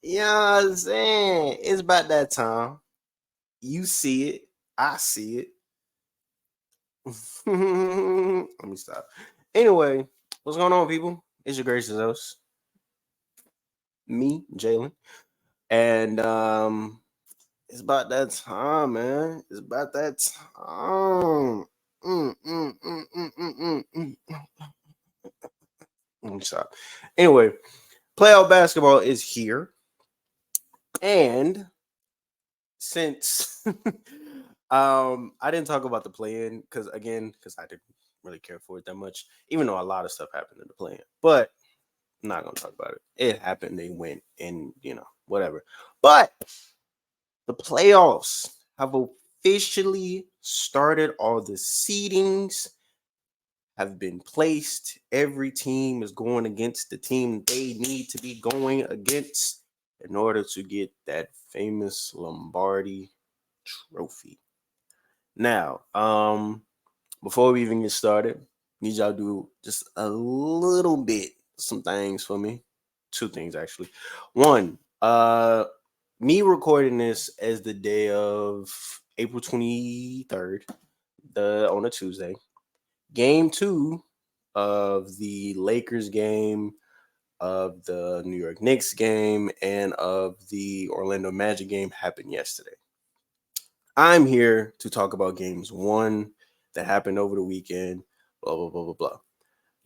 You know what I'm saying? It's about that time. You see it. I see it. Let me stop. Anyway, what's going on, people? It's your gracious host, me, Jalen. And it's about that time, man. It's about that time. Mm, mm, mm, mm, mm, mm, mm. Let me stop. Anyway, playoff basketball is here. And since I didn't talk about the play-in because I didn't really care for it that much, even though a lot of stuff happened in the play-in. But I'm not gonna talk about it. It happened, they went, and whatever. But the playoffs have officially started. All the seedings have been placed. Every team is going against the team they need to be going against in order to get that famous Lombardi trophy. Now, before we even get started, need y'all to do just a little bit, some things for me. Two things actually. One, me recording this as the day of April 23rd, on a Tuesday. Game two of the Lakers game, of the New York Knicks game, and of the Orlando Magic game happened yesterday. I'm here to talk about games one that happened over the weekend, blah, blah, blah, blah, blah.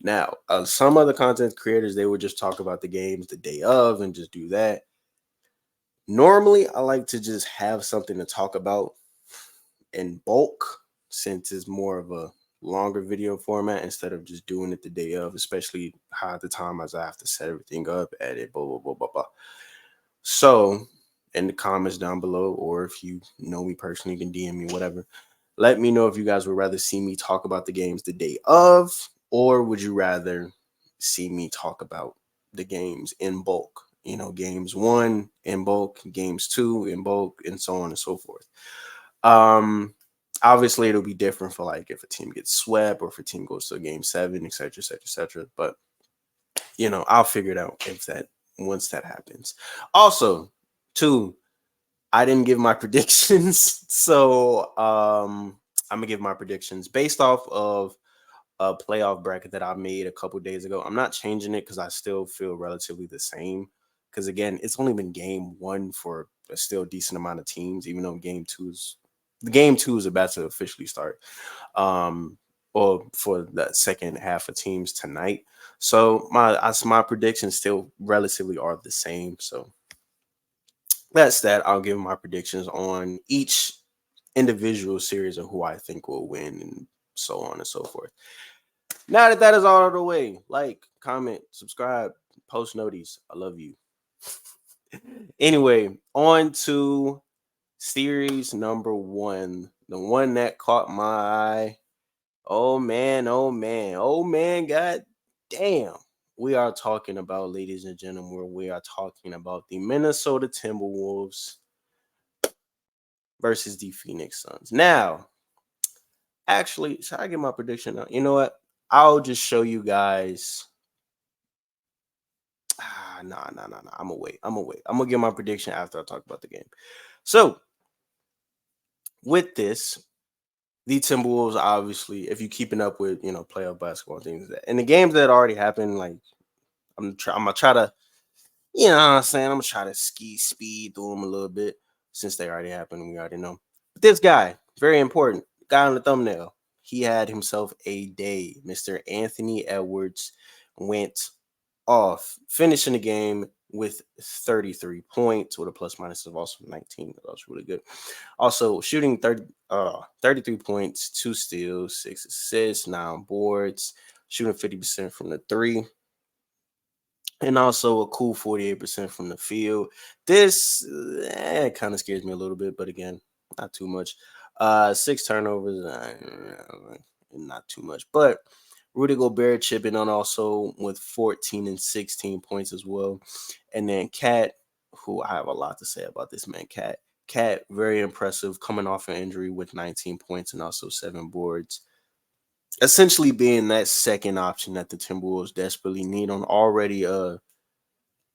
Now, some other content creators, they would just talk about the games the day of and just do that. Normally, I like to just have something to talk about in bulk since it's more of a longer video format instead of just doing it the day of, especially how at the time as I have to set everything up, edit, blah, blah, blah, blah, blah. So, in the comments down below, or if you know me personally, you can DM me, whatever. Let me know if you guys would rather see me talk about the games the day of, or would you rather see me talk about the games in bulk? Games one in bulk, games two in bulk, and so on and so forth. Um, Obviously, it'll be different for like if a team gets swept or if a team goes to game seven, etc., etc., etc. But I'll figure it out if that once that happens. Also, two, I didn't give my predictions, so I'm gonna give my predictions based off of a playoff bracket that I made a couple days ago. I'm not changing it because I still feel relatively the same. Because again, it's only been game one for a still decent amount of teams, even though game two is about to officially start. Um, or for the second half of teams tonight. So my predictions still relatively are the same. So that's that. I'll give my predictions on each individual series of who I think will win and so on and so forth. Now that is all out of the way, like, comment, subscribe, post noties. I love you. Anyway, on to series number one, the one that caught my eye. Oh man, oh man, oh man, god damn. We are talking about, ladies and gentlemen, we are talking about the Minnesota Timberwolves versus the Phoenix Suns. Now, actually, should I get my prediction now? You know what? I'll just show you guys. Nah. I'm gonna wait. I'm gonna get my prediction after I talk about the game. So, with this, the Timberwolves, obviously, if you're keeping up with playoff basketball things, and the games that already happened, like I'm gonna try to, you know what I'm saying, I'm gonna try to speed through them a little bit since they already happened. We already know. But this guy, very important, guy on the thumbnail. He had himself a day. Mr. Anthony Edwards went off, finishing the game with 33 points with a plus minus of also 19. That was really good. Also shooting 33 points, 2 steals, 6 assists, 9 boards, shooting 50% from the three, and also a cool 48% from the field. This kind of scares me a little bit, but again, not too much. 6 turnovers, not too much. But Rudy Gobert chipping on also with 14 and 16 points as well. And then Cat, who I have a lot to say about this man, Cat. Cat, very impressive, coming off an injury with 19 points and also 7 boards. Essentially being that second option that the Timberwolves desperately need on already a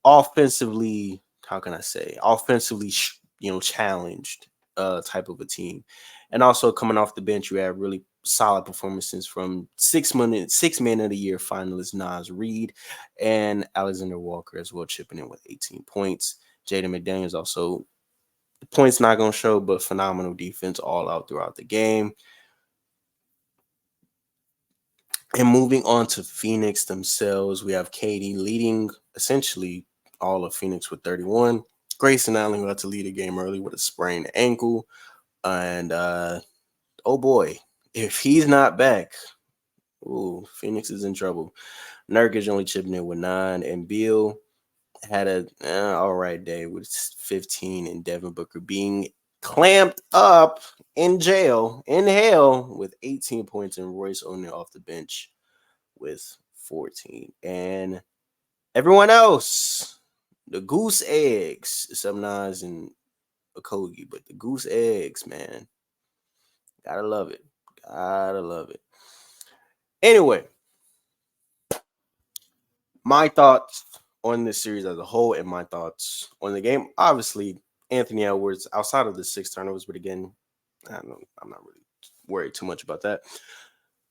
offensively, how can I say, offensively, challenged type of a team. And also coming off the bench, you have really solid performances from 6 man of the year finalist Nas Reed and Alexander Walker as well, chipping in with 18 points. Jaden McDaniels also, the points not going to show, but phenomenal defense all out throughout the game. And moving on to Phoenix themselves, we have KD leading essentially all of Phoenix with 31. Grayson Allen got to lead the game early with a sprained ankle. And oh boy, if he's not back, ooh, Phoenix is in trouble. Nurkic only chipping in with 9, and Beal had a all right day with 15, and Devin Booker being clamped up in jail in hell with 18 points, and Royce O'Neal off the bench with 14. And everyone else, the goose eggs, some Nas and Okogie, but the goose eggs, man, gotta love it. Gotta love it. Anyway, my thoughts on this series as a whole and my thoughts on the game. Obviously, Anthony Edwards, outside of the 6 turnovers, but again, I'm not really worried too much about that.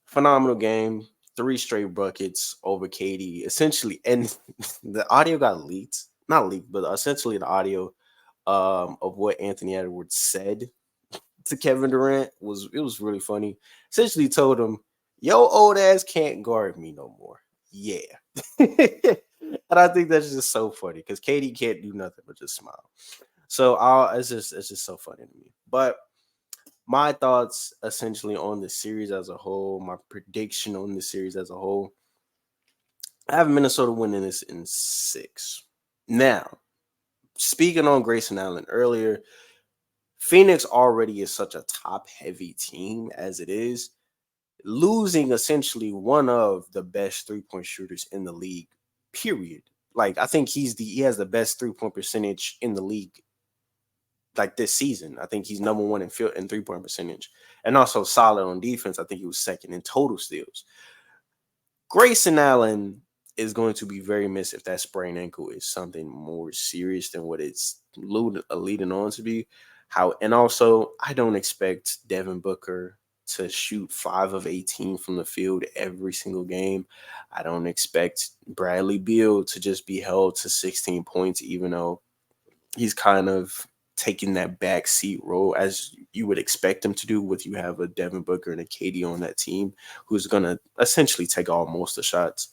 Phenomenal game. 3 straight buckets over KD, essentially, and the audio got leaked. Not leaked, but essentially the audio of what Anthony Edwards said to Kevin Durant was really funny. Essentially told him, "Yo, old ass can't guard me no more." Yeah. And I think that's just so funny because KD can't do nothing but just smile. So it's just so funny to me. But my thoughts essentially on the series as a whole, my prediction on the series as a whole, I have Minnesota winning this in 6. Now, speaking on Grayson Allen earlier, Phoenix already is such a top heavy team as it is, losing essentially one of the best 3-point shooters in the league, period. Like, I think he has the best 3-point percentage in the league like this season. I think he's number 1 in 3-point percentage, and also solid on defense. I think he was second in total steals. Grayson Allen is going to be very missed if that sprained ankle is something more serious than what it's leading on to be. And also, I don't expect Devin Booker to shoot 5 of 18 from the field every single game. I don't expect Bradley Beal to just be held to 16 points, even though he's kind of taking that backseat role as you would expect him to do with you have a Devin Booker and a KD on that team who's going to essentially take most of the shots.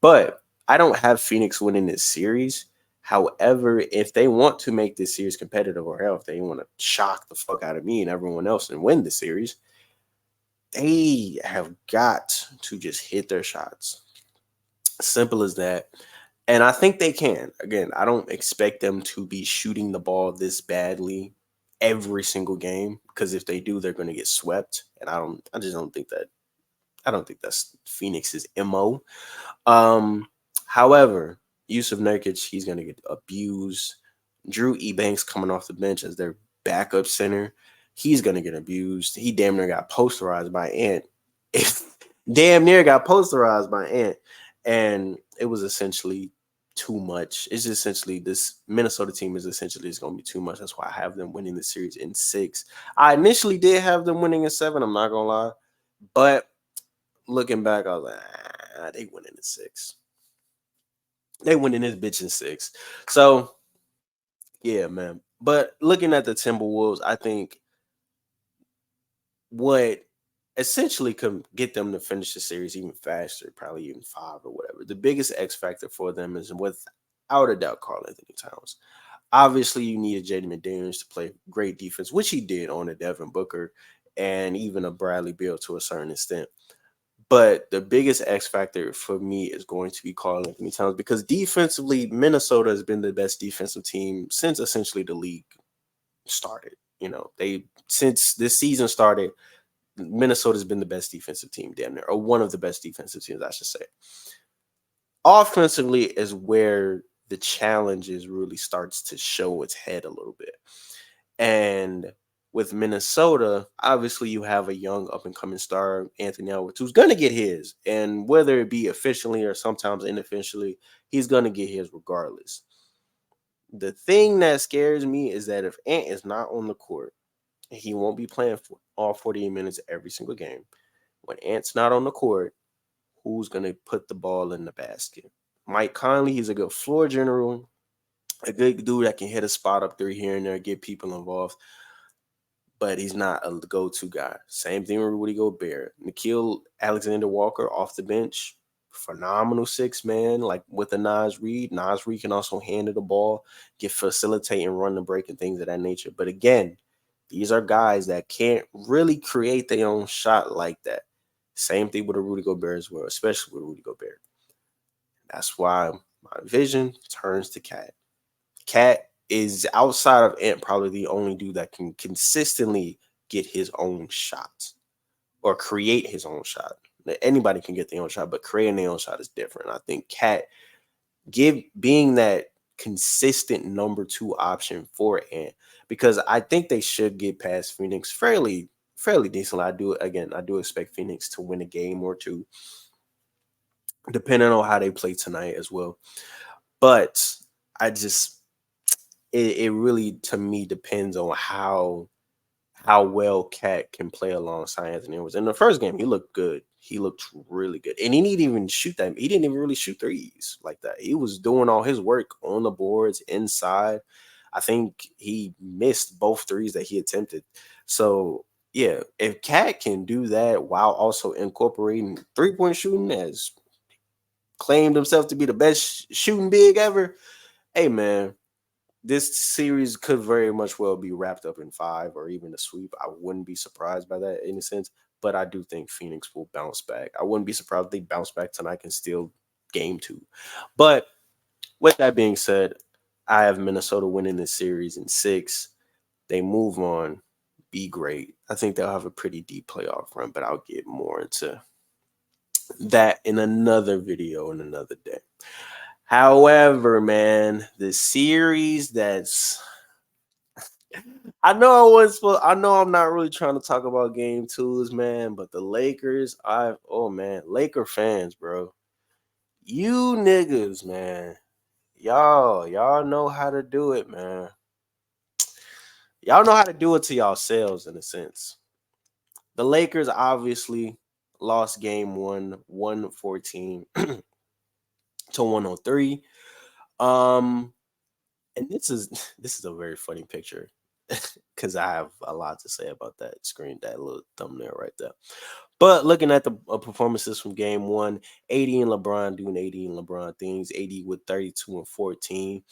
But I don't have Phoenix winning this series. However, if they want to make this series competitive, or if they want to shock the fuck out of me and everyone else and win the series, they have got to just hit their shots. Simple as that. And I think they can. Again, I don't expect them to be shooting the ball this badly every single game, because if they do, they're going to get swept. And I just don't think that. I don't think that's Phoenix's MO. However, Yusuf Nurkic, he's going to get abused. Drew Ebanks coming off the bench as their backup center, he's going to get abused. He damn near got posterized by Ant. And it was essentially too much. It's essentially, this Minnesota team is essentially going to be too much. That's why I have them winning the series in 6. I initially did have them winning in 7. I'm not going to lie. But looking back, I was like, they winning in 6. They winning this bitch in 6. So, yeah, man. But looking at the Timberwolves, I think what essentially could get them to finish the series even faster, probably even 5 or whatever. The biggest X factor for them is, without a doubt, Karl-Anthony Towns. Obviously, you needed Jaden McDaniels to play great defense, which he did on a Devin Booker and even a Bradley Beal to a certain extent. But the biggest X factor for me is going to be Karl-Anthony Towns, because defensively, Minnesota has been the best defensive team since essentially the league started. Since this season started, Minnesota's been the best defensive team, damn near, or one of the best defensive teams, I should say. Offensively is where the challenges really starts to show its head a little bit. And With Minnesota, obviously you have a young up and coming star, Anthony Edwards, who's gonna get his, and whether it be efficiently or sometimes inefficiently, he's gonna get his regardless. The thing that scares me is that if Ant is not on the court, he won't be playing for all 48 minutes every single game. When Ant's not on the court, who's gonna put the ball in the basket? Mike Conley, he's a good floor general, a good dude that can hit a spot up three here and there, get people involved, but he's not a go-to guy. Same thing with Rudy Gobert. Nickeil Alexander-Walker off the bench, phenomenal six man, like with a Naz Reid. Naz Reid can also handle the ball, get facilitate and run the break and things of that nature. But again, these are guys that can't really create their own shot like that. Same thing with a Rudy Gobert as well, especially with Rudy Gobert. That's why my vision turns to Cat. Cat is outside of Ant probably the only dude that can consistently get his own shot or create his own shot. Anybody can get their own shot, but creating their own shot is different. I think Cat being that consistent number two option for Ant, because I think they should get past Phoenix fairly decently. I do expect Phoenix to win a game or two, depending on how they play tonight as well. But I just it really to me depends on how well Cat can play alongside Anthony Edwards. In the first game, he looked good. He looked really good. And he didn't even shoot that. He didn't even really shoot threes like that. He was doing all his work on the boards inside. I think he missed both threes that he attempted. So yeah, if Cat can do that while also incorporating three-point shooting, as claimed himself to be the best shooting big ever, hey man, this series could very much well be wrapped up in 5 or even a sweep. I wouldn't be surprised by that in a sense, but I do think Phoenix will bounce back. I wouldn't be surprised if they bounce back tonight and steal game 2. But with that being said, I have Minnesota winning this series in 6. They move on, be great. I think they'll have a pretty deep playoff run, but I'll get more into that in another video in another day. However, man, the series that's I know I'm not really trying to talk about game 2s, man, but the Lakers, Laker fans, bro. You niggas, man. Y'all know how to do it, man. Y'all know how to do it to yourselves in a sense. The Lakers obviously lost game 1, 114 to 103. And this is a very funny picture because I have a lot to say about that screen, that little thumbnail right there. But looking at the performances from game 1, AD and LeBron doing AD and LeBron things. AD with 32 and 14,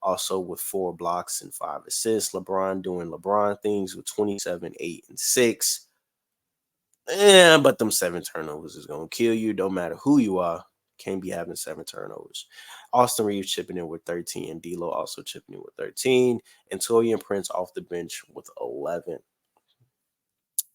also with 4 blocks and 5 assists. LeBron doing LeBron things with 27, 8, and 6. But them 7 turnovers is going to kill you. Don't matter who you are. Can't be having 7 turnovers. Austin Reeves chipping in with 13, and D'Lo also chipping in with 13, and Taurean Prince off the bench with 11.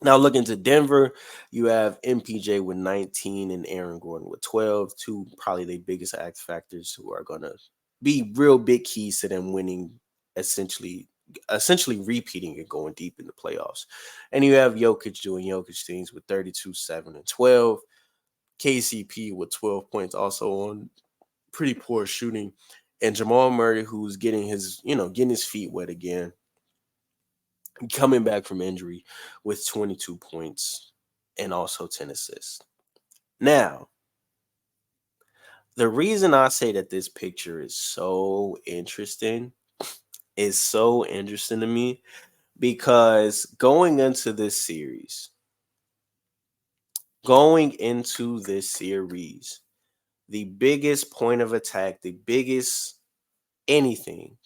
Now looking to Denver, you have MPJ with 19 and Aaron Gordon with 12, two probably the biggest X factors who are going to be real big keys to them winning, essentially repeating and going deep in the playoffs. And you have Jokic doing Jokic things with 32, 7, and 12. KCP with 12 points, also on pretty poor shooting. And Jamal Murray, who's getting his feet wet again, coming back from injury with 22 points and also 10 assists. Now, the reason I say that this picture is so interesting to me because going into this series, the biggest point of attack, the biggest anything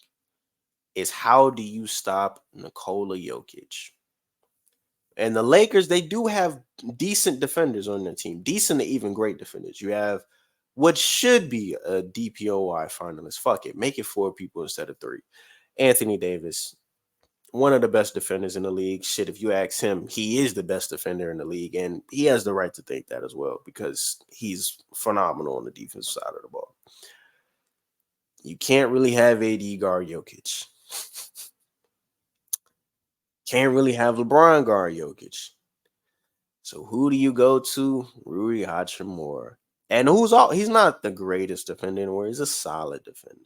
is how do you stop Nikola Jokic? And the Lakers, they do have decent defenders on their team, decent to even great defenders. You have what should be a DPOY finalist. Fuck it, make it 4 people instead of 3. Anthony Davis, one of the best defenders in the league. Shit, if you ask him, he is the best defender in the league, and he has the right to think that as well because he's phenomenal on the defensive side of the ball. You can't really have AD guard Jokic. Can't really have LeBron guard Jokic. So who do you go to? Rui Hachimura. And he's not the greatest defender in the world. He's a solid defender.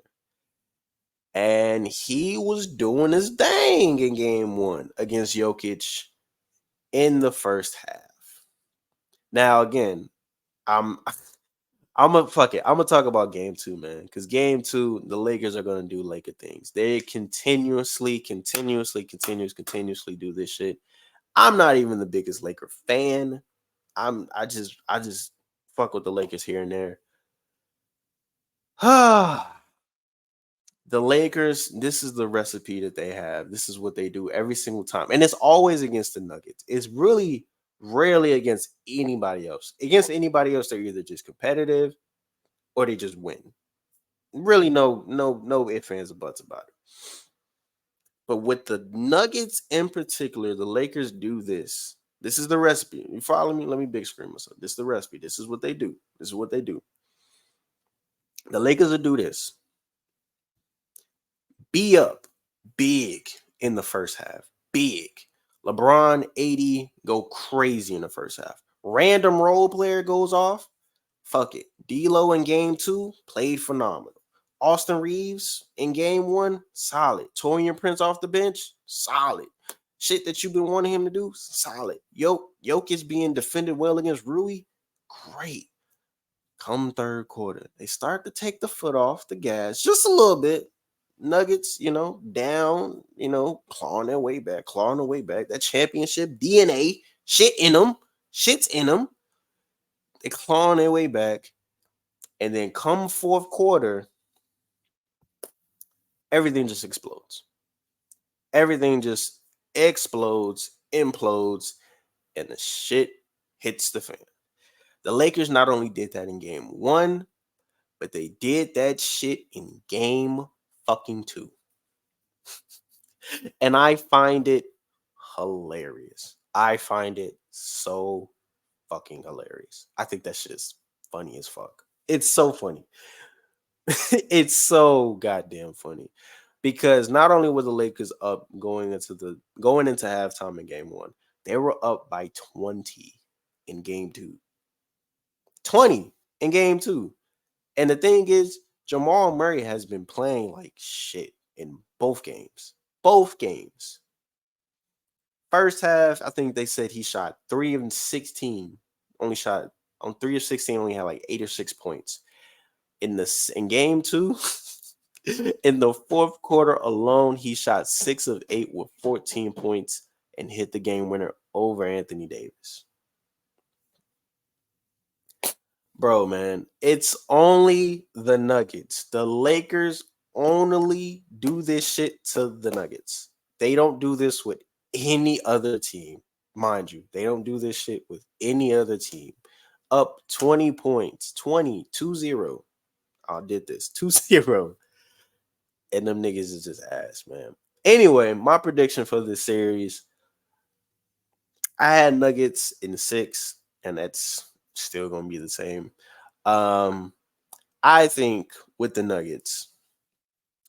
And he was doing his thing in game 1 against Jokic in the first half. Now again, I'm gonna talk about game 2, man. Because game 2, the Lakers are gonna do Laker things. They continuously do this shit. I'm not even the biggest Laker fan. I just fuck with the Lakers here and there. The Lakers, this is the recipe that they have. This is what they do every single time. And it's always against the Nuggets. It's really rarely against anybody else. Against anybody else, they're either just competitive or they just win. Really no ifs, ands, or buts about it. But with the Nuggets in particular, the Lakers do this. This is the recipe. You follow me? Let me big screen myself. This is the recipe. This is what they do. The Lakers will do this. Be up big in the first half. Big. LeBron, 80, go crazy in the first half. Random role player goes off. Fuck it. D'Lo in game 2 played phenomenal. Austin Reeves in game 1, solid. Taurean Prince off the bench, solid. Shit that you've been wanting him to do, solid. Jokic being defended well against Rui, great. Come third quarter, they start to take the foot off the gas just a little bit. Nuggets, down, clawing their way back. That championship DNA, shit's in them. They clawing their way back. And then come fourth quarter, everything just explodes. Everything just explodes, implodes, and the shit hits the fan. The Lakers not only did that in game 1, but they did that shit in game fucking 2. And I find it hilarious. I find it so fucking hilarious. I think that shit is funny as fuck. It's so funny. It's so goddamn funny. Because not only were the Lakers up going into halftime in game 1, they were up by 20 in game 2. 20 in game 2. And the thing is, Jamal Murray has been playing like shit in both games. First half, I think they said he shot 3 of 16. Only shot on 3 of 16, only had like 8 or 6 points. In game 2, in the fourth quarter alone, he shot 6 of 8 with 14 points and hit the game winner over Anthony Davis. Bro, man, it's only the Nuggets. The Lakers only do this shit to the Nuggets. They don't do this with any other team. Mind you, they don't do this shit with any other team. Up 20 points, 2-0. I did this, 2-0. And them niggas is just ass, man. Anyway, my prediction for this series, I had Nuggets in 6, and that's still going to be the same. I think with the Nuggets,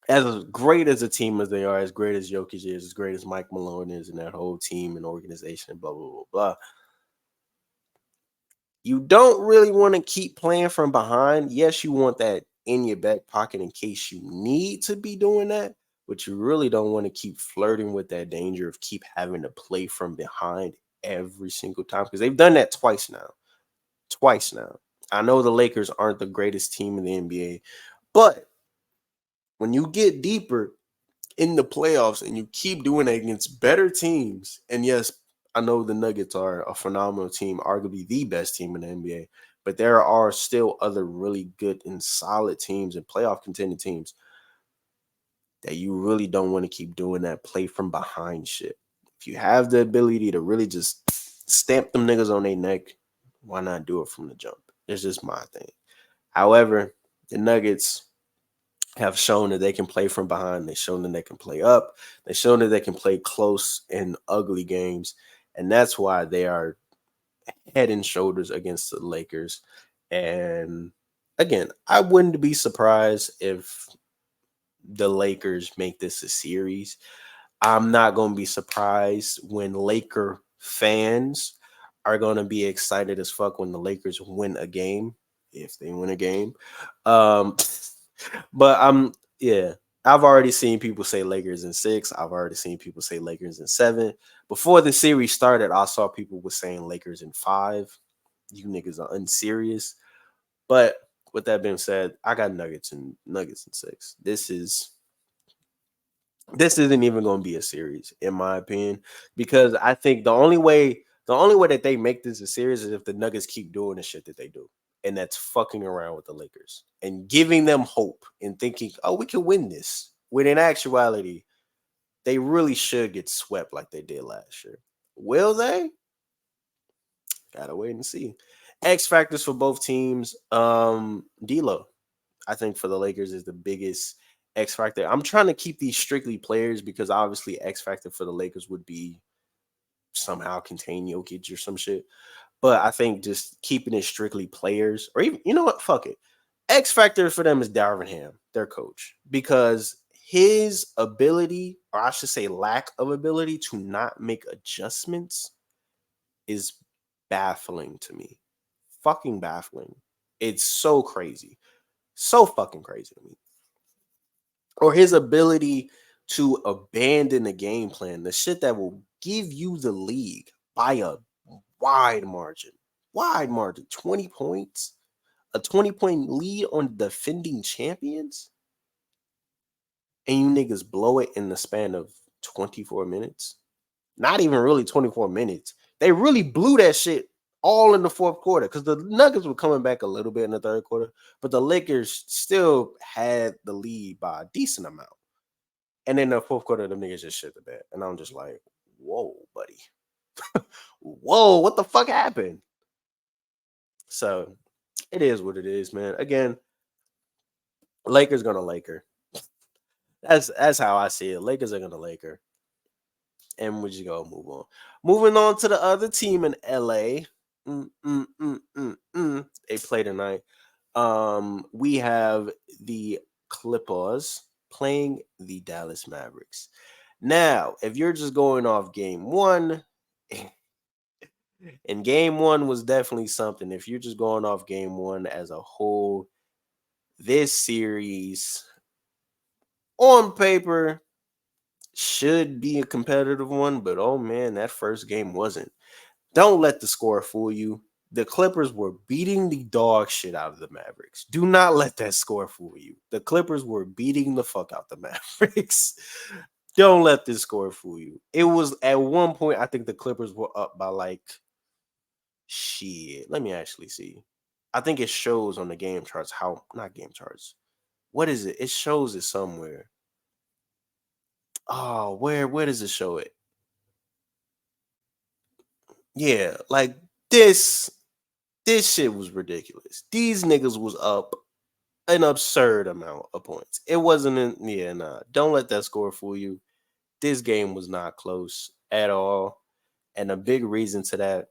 as great as a team as they are, as great as Jokic is, as great as Mike Malone is, and that whole team and organization, blah, blah, blah, blah, you don't really want to keep playing from behind. Yes, you want that in your back pocket in case you need to be doing that, but you really don't want to keep flirting with that danger of keep having to play from behind every single time, because they've done that twice now. I know the Lakers aren't the greatest team in the NBA, but when you get deeper in the playoffs and you keep doing it against better teams, and yes, I know the Nuggets are a phenomenal team, arguably the best team in the NBA, but there are still other really good and solid teams and playoff contending teams that you really don't want to keep doing that play from behind shit. If you have the ability to really just stamp them niggas on their neck, why not do it from the jump? It's just my thing. However, the Nuggets have shown that they can play from behind. They've shown that they can play up. They've shown that they can play close and ugly games. And that's why they are head and shoulders against the Lakers. And again, I wouldn't be surprised if the Lakers make this a series. I'm not going to be surprised when Laker fans are going to be excited as fuck when the Lakers win a game, if they win a game. Um, but yeah, I've already seen people say Lakers in 6. I've already seen people say Lakers in 7. Before the series started, I saw people were saying Lakers in 5. You niggas are unserious. But with that being said, I got Nuggets in 6. This isn't even going to be a series, in my opinion, because I think the only way that they make this a series is if the Nuggets keep doing the shit that they do, and that's fucking around with the Lakers and giving them hope and thinking, oh, we can win this. When in actuality, they really should get swept like they did last year. Will they? Gotta wait and see. X factors for both teams. D'Lo, I think for the Lakers is the biggest X factor. I'm trying to keep these strictly players because obviously X factor for the Lakers would be somehow contain Jokic or some shit. But I think just keeping it strictly players, or even you know what, fuck it. X factor for them is Darvin Ham, their coach, because his ability, or I should say lack of ability, to not make adjustments is baffling to me. Fucking baffling. It's so crazy. So fucking crazy to me. Or his ability to abandon the game plan, the shit that will give you the league by a wide margin. Wide margin. 20 points. A 20-point lead on defending champions. And you niggas blow it in the span of 24 minutes. Not even really 24 minutes. They really blew that shit all in the fourth quarter because the Nuggets were coming back a little bit in the third quarter, but the Lakers still had the lead by a decent amount. And then the fourth quarter, the niggas just shit the bed. And I'm just like, whoa, buddy. Whoa, what the fuck happened? So it is what it is, man. Again, Lakers gonna Laker. That's how I see it. Lakers are gonna Laker. And we just go move on. Moving on to the other team in LA. They play tonight. We have the Clippers playing the Dallas Mavericks. Now, if you're just going off game one, and game one was definitely something. If you're just going off game one as a whole, this series on paper should be a competitive one, but oh man, that first game wasn't. Don't let the score fool you. The Clippers were beating the dog shit out of the Mavericks. Do not let that score fool you. The Clippers were beating the fuck out the Mavericks. Don't let this score fool you. It was at one point, I think the Clippers were up by like shit. Let me actually see. I think it shows on the game charts how, not game charts. What is it? It shows it somewhere. Oh, where does it show it? Yeah, like this shit was ridiculous. These niggas was up an absurd amount of points. It wasn't don't let that score fool you. This game was not close at all. And a big reason to that,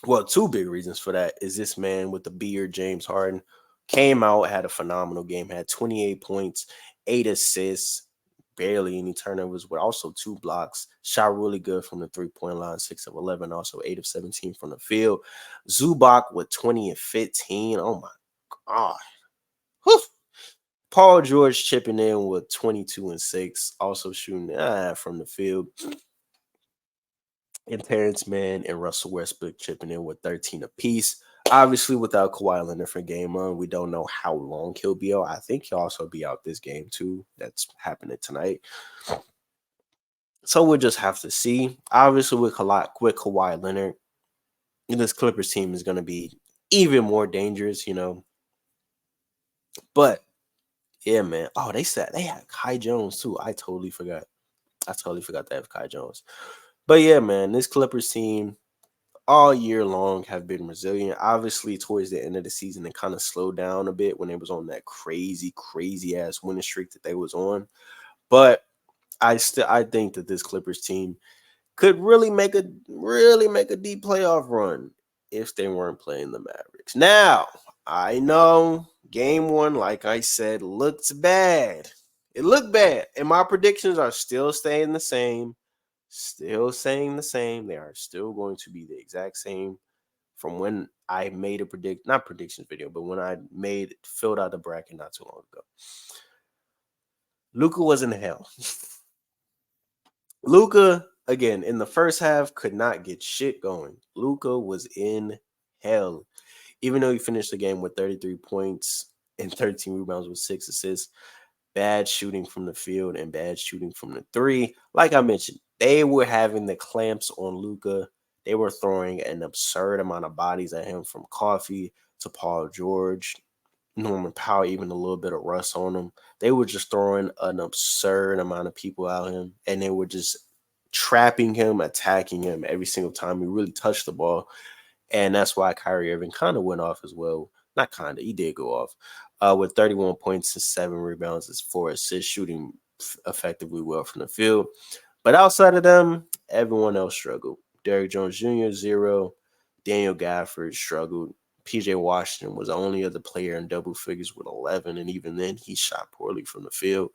well, two big reasons for that is this man with the beard, James Harden, came out, had a phenomenal game, had 28 points, 8 assists, barely any turnovers, but also 2 blocks. Shot really good from the 3-point line, 6 of 11, also 8 of 17 from the field. Zubac with 20 and 15. Oh my God. Whew. Paul George chipping in with 22 and 6, also shooting from the field. And Terrence Mann and Russell Westbrook chipping in with 13 apiece. Obviously, without Kawhi Leonard for game one, we don't know how long he'll be out. I think he'll also be out this game too. That's happening tonight. So we'll just have to see. Obviously, with Kawhi Leonard, this Clippers team is going to be even more dangerous, But yeah, man. Oh, they said they had Kai Jones too. I totally forgot. They have Kai Jones. But yeah, man, this Clippers team all year long have been resilient. Obviously, towards the end of the season, it kind of slowed down a bit when they was on that crazy ass winning streak that they was on. But I think that this Clippers team could really make a deep playoff run if they weren't playing the Mavericks. Now, I know game one, like I said, looks bad. It looked bad. And my predictions are still staying the same. Still saying the same. They are still going to be the exact same from when I made a not predictions video, but when I filled out the bracket not too long ago. Luka was in hell. Luka, again, in the first half, could not get shit going. Luka was in hell. Even though he finished the game with 33 points and 13 rebounds with 6 assists, bad shooting from the field and bad shooting from the three. Like I mentioned, they were having the clamps on Luka. They were throwing an absurd amount of bodies at him, from Coffee to Paul George, Norman Powell, even a little bit of Russ on him. They were just throwing an absurd amount of people at him, and they were just trapping him, attacking him every single time he really touched the ball. And that's why Kyrie Irving kind of went off as well. Not kind of, he did go off with 31 points and 7 rebounds and 4 assists, shooting effectively well from the field. But outside of them, everyone else struggled. Derrick Jones Jr., 0. Daniel Gafford struggled. PJ Washington was the only other player in double figures with 11, and even then, he shot poorly from the field.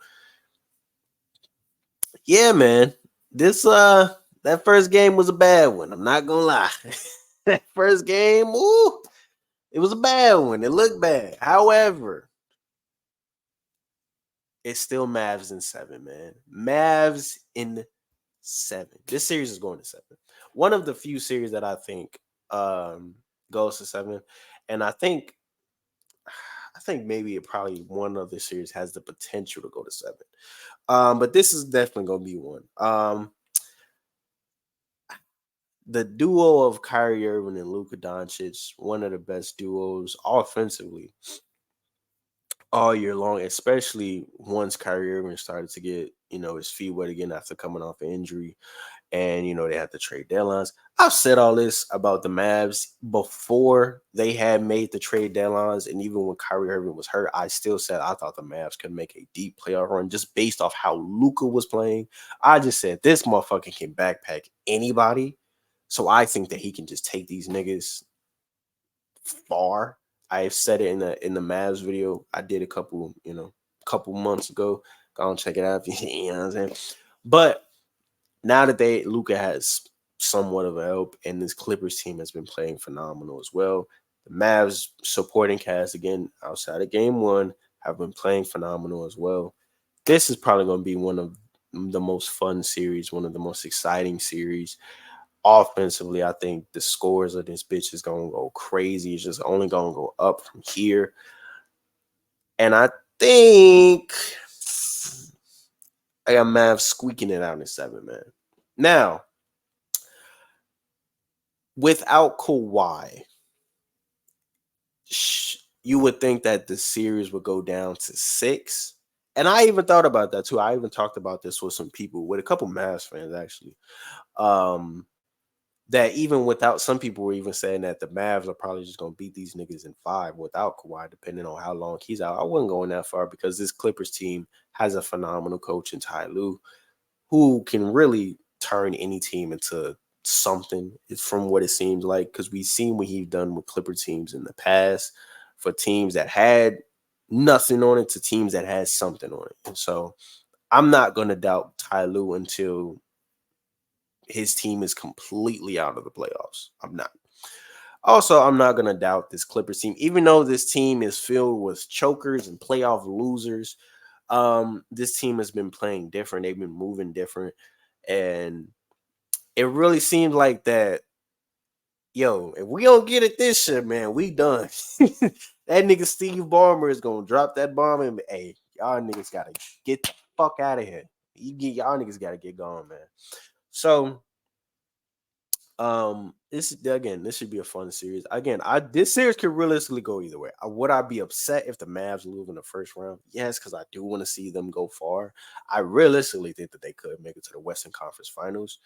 Yeah, man. That first game was a bad one. I'm not gonna lie. That first game, it was a bad one. It looked bad. However, it's still Mavs in 7, man. Mavs in 7. This series is going to 7. One of the few series that I think goes to 7, and I think maybe probably one of the series has the potential to go to 7. But this is definitely going to be one. The duo of Kyrie Irving and Luka Doncic, one of the best duos offensively all year long, especially once Kyrie Irving started to get, his feet wet again after coming off an injury. And, they had to trade deadlines. I've said all this about the Mavs before they had made the trade deadlines. And even when Kyrie Irving was hurt, I still said I thought the Mavs could make a deep playoff run just based off how Luka was playing. I just said this motherfucker can backpack anybody. So I think that he can just take these niggas far. I've said it in the Mavs video I did a couple months ago. Go and check it out. You know what I'm saying? But now that Luka has somewhat of a help, and this Clippers team has been playing phenomenal as well. The Mavs supporting cast, again, outside of game 1, have been playing phenomenal as well. This is probably going to be one of the most fun series, one of the most exciting series. Offensively, I think the scores of this bitch is going to go crazy. It's just only going to go up from here. And I think I got Mavs squeaking it out in 7, man. Now, without Kawhi, you would think that the series would go down to 6. And I even thought about that too. I even talked about this with some people, with a couple Mavs fans actually. That even without, some people were even saying that the Mavs are probably just going to beat these niggas in 5 without Kawhi, depending on how long he's out. I wasn't going that far because this Clippers team has a phenomenal coach in Ty Lue, who can really turn any team into something, from what it seems like, because we've seen what he's done with Clipper teams in the past, for teams that had nothing on it to teams that had something on it. And so I'm not going to doubt Ty Lue until his team is completely out of the playoffs. I'm not. Also, I'm not going to doubt this Clippers team, even though this team is filled with chokers and playoff losers. This team has been playing different. They've been moving different. And it really seems like that, yo, if we don't get it this shit, man, we done. That nigga Steve Ballmer is going to drop that bomb and, hey, y'all niggas got to get the fuck out of here. Y'all niggas got to get going, man. So, this should be a fun series. Again, this series could realistically go either way. Would I be upset if the Mavs lose in the first round? Yes, because I do want to see them go far. I realistically think that they could make it to the Western Conference Finals.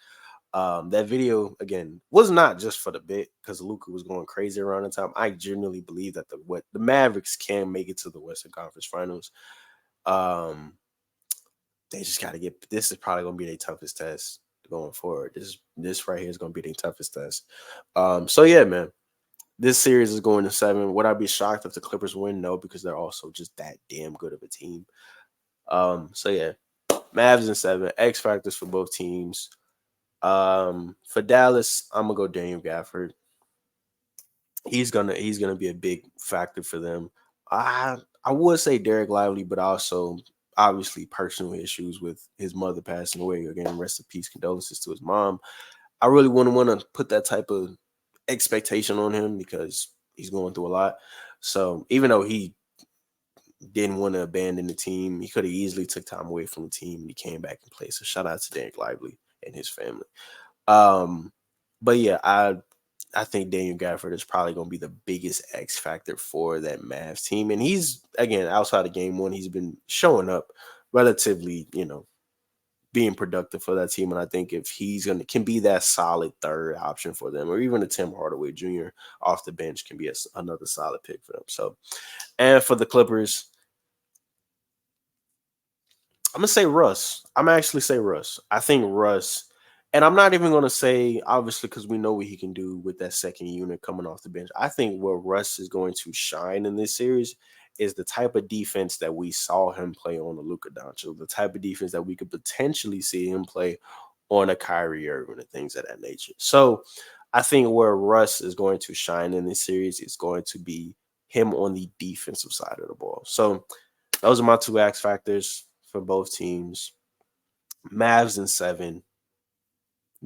That video, again, was not just for the bit because Luka was going crazy around the time. I genuinely believe that the Mavericks can make it to the Western Conference Finals. They just got to get. This is probably going to be their toughest test going forward. This right here is going to be their toughest test. So yeah, man, this series is going to 7. Would I be shocked if the Clippers win? No, because they're also just that damn good of a team. So yeah, Mavs in 7. X factors for both teams. For Dallas, I'm gonna go Daniel Gafford. He's gonna be a big factor for them. I would say Derek Lively, but also obviously personal issues with his mother passing away. Again, rest in peace, condolences to his mom. I really wouldn't want to put that type of expectation on him because he's going through a lot. So even though he didn't want to abandon the team, he could have easily took time away from the team and he came back and played. So shout out to Derek Lively and his family. Um, but yeah, I think Daniel Gafford is probably going to be the biggest X factor for that Mavs team, and he's again outside of game one, he's been showing up relatively, being productive for that team. And I think if he's can be that solid third option for them, or even a Tim Hardaway Jr. off the bench can be another solid pick for them. So, and for the Clippers, I'm gonna say Russ. I'm actually say Russ. I think Russ, and I'm not even gonna say obviously because we know what he can do with that second unit coming off the bench. I think where Russ is going to shine in this series is the type of defense that we saw him play on the Luka Doncic, the type of defense that we could potentially see him play on a Kyrie Irving and things of that nature. So I think where Russ is going to shine in this series is going to be him on the defensive side of the ball. So those are my two X factors for both teams. Mavs in 7.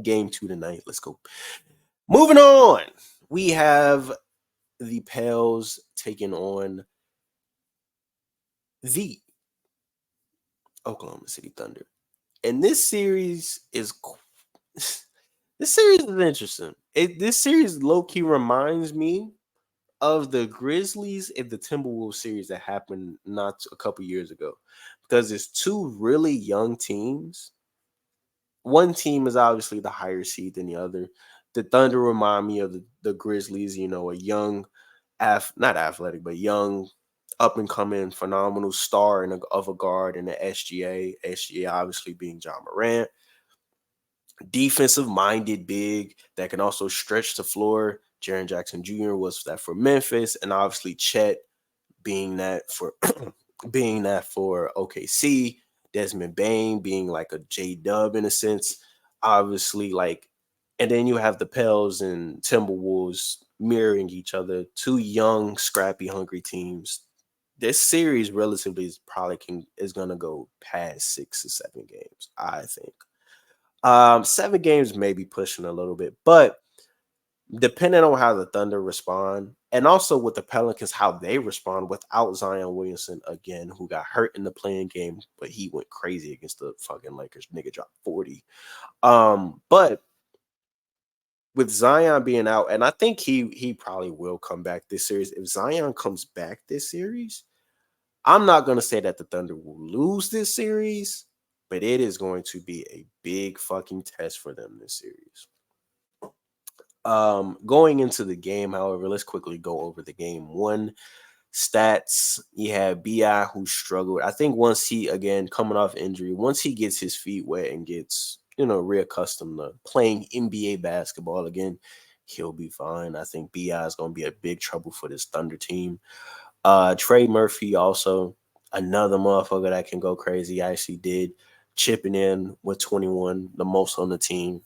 Game 2 tonight. Let's go. Moving on. We have the Pels taking on the Oklahoma City Thunder. And this series is this series is interesting. This series low-key reminds me of the Grizzlies and the Timberwolves series that happened not a couple years ago. Because it's two really young teams. One team is obviously the higher seed than the other. The Thunder remind me of the Grizzlies, a young, not athletic, but young, up and coming, phenomenal star of a guard in the SGA. SGA obviously being John Morant, defensive minded big that can also stretch the floor. Jaren Jackson Jr. was that for Memphis, and obviously Chet being that for OKC. Desmond Bain being like a J Dub in a sense, obviously and then you have the Pels and Timberwolves mirroring each other, two young, scrappy, hungry teams. This series relatively is gonna go past 6 or 7 games, I think. 7 games may be pushing a little bit, but depending on how the Thunder respond, and also with the Pelicans, how they respond without Zion Williamson again, who got hurt in the playing game, but he went crazy against the fucking Lakers. Nigga dropped 40. But with Zion being out, and I think he probably will come back this series. If Zion comes back this series, I'm not gonna say that the Thunder will lose this series, but it is going to be a big fucking test for them this series. Going into the game, however, let's quickly go over the game one stats. You have Bi who struggled. I think once he again coming off injury, once he gets his feet wet and gets reaccustomed to playing NBA basketball again, he'll be fine. I think Bi is going to be a big trouble for this Thunder team. Trey Murphy also another motherfucker that can go crazy. I actually did chipping in with 21, the most on the team.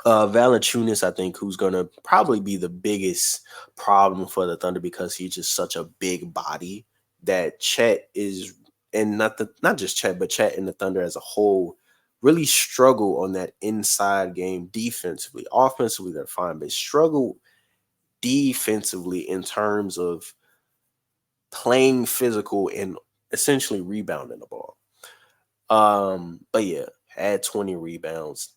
Valanciunas, I think, who's going to probably be the biggest problem for the Thunder because he's just such a big body that Chet is, and not just Chet, but Chet and the Thunder as a whole really struggle on that inside game defensively. Offensively, they're fine, but struggle defensively in terms of playing physical and essentially rebounding the ball. But yeah, had 20 rebounds,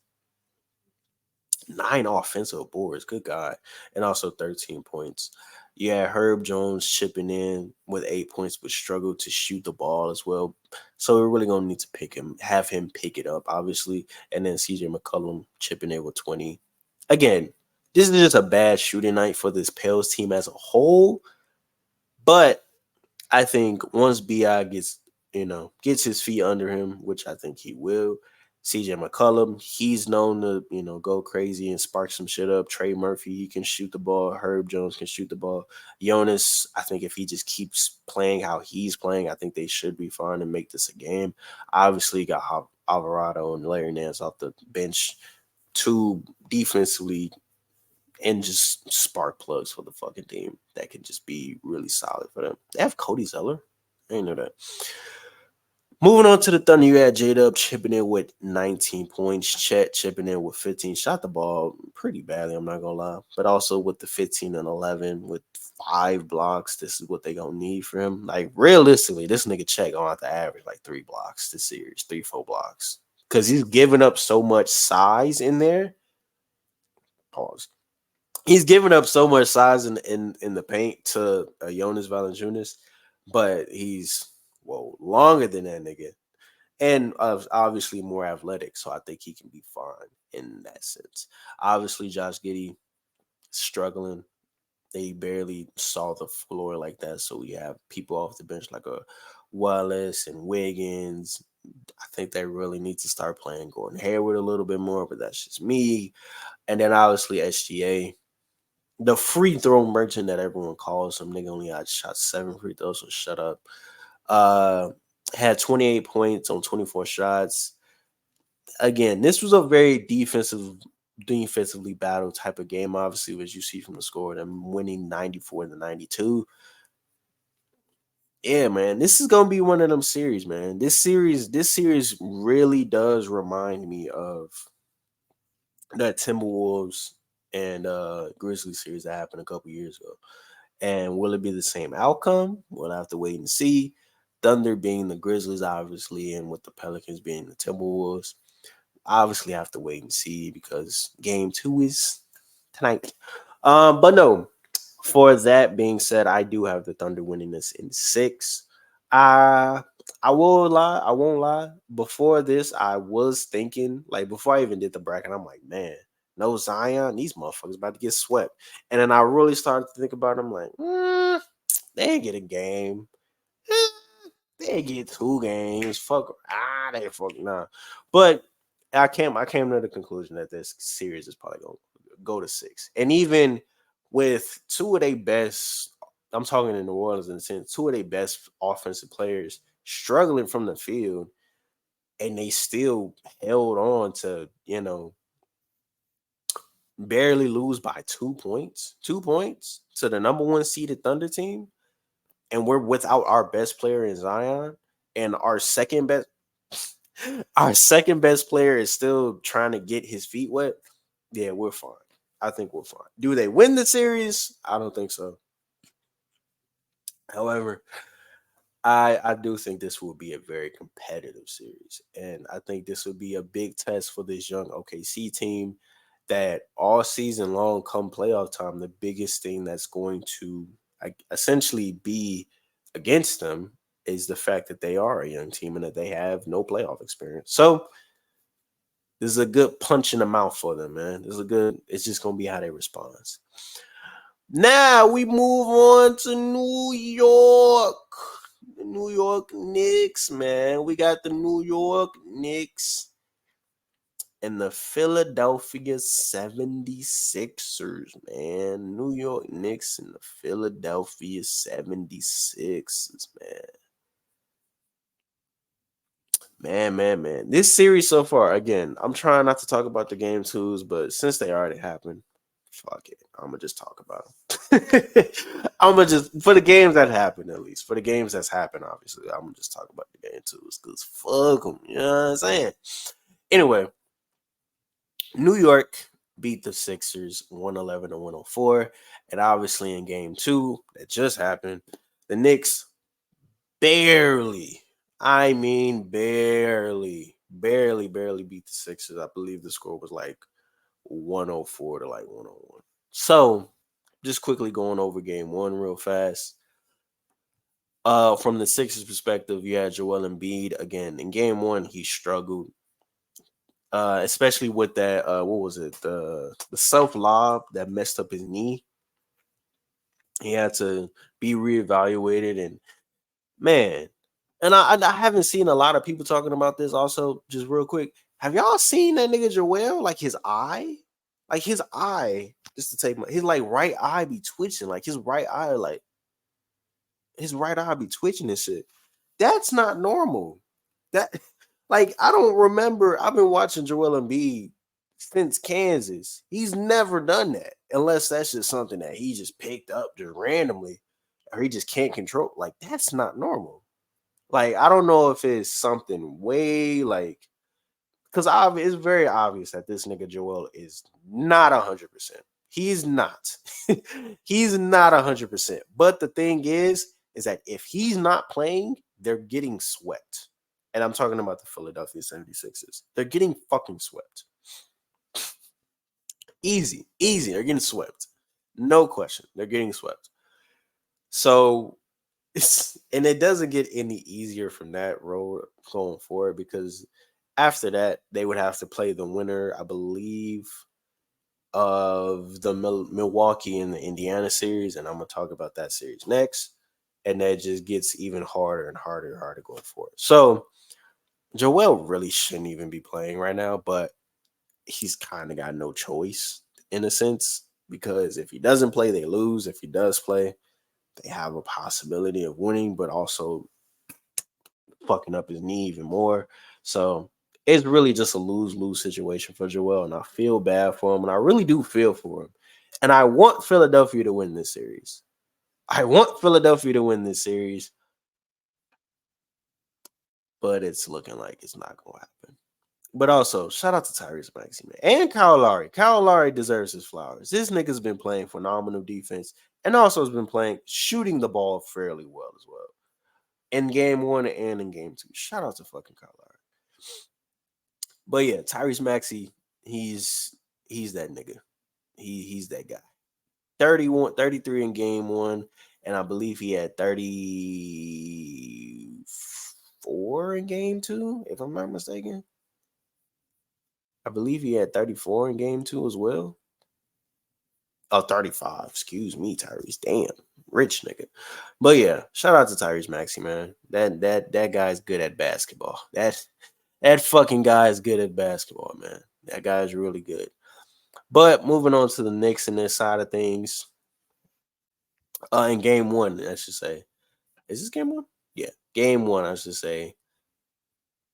9 offensive boards, good God, and also 13 points. Yeah, Herb Jones chipping in with 8 points, but struggled to shoot the ball as well. So we're really gonna need to have him pick it up, obviously. And then CJ McCollum chipping in with 20. Again, this is just a bad shooting night for this Pels team as a whole. But I think once Bi gets his feet under him, which I think he will, CJ McCollum, he's known to, go crazy and spark some shit up. Trey Murphy, he can shoot the ball. Herb Jones can shoot the ball. Jonas, I think if he just keeps playing how he's playing, I think they should be fine and make this a game. Obviously, got Alvarado and Larry Nance off the bench, two defensively and just spark plugs for the fucking team that can just be really solid for them. They have Cody Zeller. I didn't know that. Moving on to the Thunder, you had J-Dub chipping in with 19 points. Chet chipping in with 15. Shot the ball pretty badly, I'm not going to lie. But also with the 15 and 11 with 5 blocks, this is what they going to need for him. Like, realistically, this nigga Chet going to have to average like 3 blocks this series, 3-4 blocks. Because he's giving up so much size in there. Pause. He's giving up so much size in the paint to Jonas Valanciunas, but he's longer than that nigga, and obviously more athletic. So I think he can be fine in that sense. Obviously, Josh Giddey struggling. They barely saw the floor like that. So we have people off the bench like a Wallace and Wiggins. I think they really need to start playing Gordon Hayward a little bit more, but that's just me. And then obviously SGA. The free throw merchant that everyone calls him, nigga only had shot 7 free throws, so shut up. Had 28 points on 24 shots. Again, this was a very defensively battle type of game, obviously, as you see from the score. Them winning 94-92. Yeah, man, this is gonna be one of them series, man. This series really does remind me of that Timberwolves and Grizzlies series that happened a couple years ago. And will it be the same outcome? We'll have to wait and see. Thunder being the Grizzlies, obviously, and with the Pelicans being the Timberwolves, obviously have to wait and see because game 2 is tonight. But no, for that being said, I do have the Thunder winning this in 6. I won't lie. Before this, I was thinking, like, before I even did the bracket, I'm like, man, no Zion, these motherfuckers about to get swept. And then I really started to think about it. I'm like, they ain't get a game. They get 2 games. Fuck, they fuck nah. But I came to the conclusion that this series is probably gonna go to 6. And even with 2 of their best, I'm talking in New Orleans in the sense, 2 of their best offensive players struggling from the field, and they still held on to, barely lose by 2 points. 2 points to the number 1 seeded Thunder team. And we're without our best player in Zion, and our second best player is still trying to get his feet wet. Yeah, we're fine. I think we're fine. Do they win the series? I don't think so. However, I do think this will be a very competitive series, and I think this will be a big test for this young OKC team that all season long, come playoff time, the biggest thing that's going to essentially be against them is the fact that they are a young team and that they have no playoff experience. So this is a good punch in the mouth for them, man. It's just going to be how they respond. Now we move on to New York. The New York Knicks, man. We got the New York Knicks and the Philadelphia 76ers, man. New York Knicks and the Philadelphia 76ers, man. Man. This series so far, again, I'm trying not to talk about the game 2s, but since they already happened, fuck it. I'm going to just talk about them. I'm going to just, for the games that happened at least, for the games that's happened, obviously, I'm going to just talk about the game 2s because fuck them. You know what I'm saying? Anyway, New York beat the Sixers 111-104. And obviously in game 2 that just happened, the Knicks barely beat the Sixers. I believe the score was like 104 to like 101. So just quickly going over game 1 real fast. From the Sixers perspective, you had Joel Embiid. Again, in game 1, he struggled. Especially with that, what was it? The self lob that messed up his knee. He had to be reevaluated, and man, and I haven't seen a lot of people talking about this. Also, just real quick, Have y'all seen that nigga Joel? Like his eye? Like his eye, just to take his like right eye be twitching. Like his right eye, like his right eye be twitching and shit. That's not normal. That like I don't remember. I've been watching Joel Embiid since Kansas. He's never done that unless that's just something that he just picked up just randomly or he just can't control. Like that's not normal. Like I don't know if it's something way like because it's very obvious that this nigga Joel is not 100%. He's not. He's not 100%. But the thing is that if he's not playing, they're getting swept. And I'm talking about the Philadelphia 76ers. They're getting fucking swept. Easy, easy. They're getting swept. No question. They're getting swept. So and it doesn't get any easier from that road going forward because after that they would have to play the winner, I believe, of the Milwaukee and the Indiana series, and I'm gonna talk about that series next. And that just gets even harder and harder and harder going forward. So Joel really shouldn't even be playing right now, but he's kind of got no choice in a sense because if he doesn't play, they lose. If he does play, they have a possibility of winning, but also fucking up his knee even more. So it's really just a lose-lose situation for Joel, and I feel bad for him, and I really do feel for him. And I want Philadelphia to win this series. I want Philadelphia to win this series, but it's looking like it's not going to happen. But also, shout out to Tyrese Maxey, man. And Kyle Lowry. Kyle Lowry deserves his flowers. This nigga's been playing phenomenal defense and also has been shooting the ball fairly well as well. In game one and in game two. Shout out to fucking Kyle Lowry. But yeah, Tyrese Maxey, he's that nigga. He's that guy. 31, 33 in game one, and I believe he had 34 in game two, if I'm not mistaken. I believe he had 34 in game two as well. Oh, 35. Excuse me, Tyrese. Damn. Rich nigga. But yeah, shout out to Tyrese Maxey, man. That guy's good at basketball. That fucking guy is good at basketball, man. That guy is really good. But moving on to the Knicks and this side of things. In game one, I should say. Is this game one? Yeah. Game one, I should say.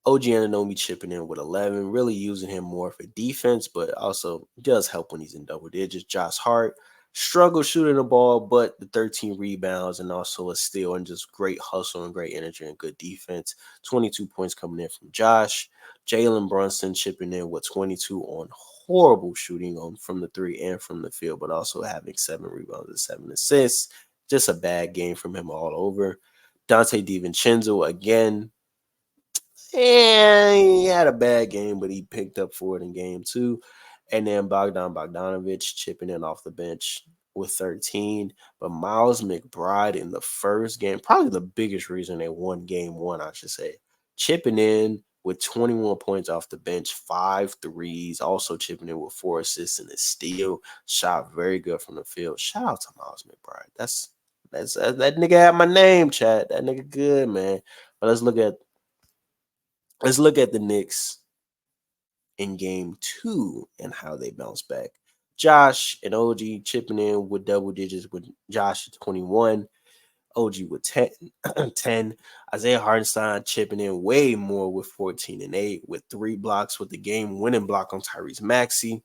OG Anunoby chipping in with 11, really using him more for defense, but also does help when he's in double digits. Josh Hart struggled shooting the ball, but the 13 rebounds and also a steal and just great hustle and great energy and good defense. 22 points coming in from Josh. Jalen Brunson chipping in with 22 on horrible shooting from the three and from the field, but also having 7 rebounds and 7 assists. Just a bad game from him all over. Dante DiVincenzo again. And he had a bad game, but he picked up for it in game two. And then Bogdan Bogdanovic chipping in off the bench with 13. But Miles McBride in the first game, probably the biggest reason they won game one, I should say, chipping in with 21 points off the bench, 5 threes, also chipping in with 4 assists and a steal. Shot very good from the field. Shout out to Miles McBride. That nigga had my name, chat. That nigga good, man. But let's look at the Knicks in game two and how they bounce back. Josh and OG chipping in with double digits with Josh at 21, OG with 10. 10. Isaiah Hartenstein chipping in way more with 14 and 8 with 3 blocks with the game-winning block on Tyrese Maxey.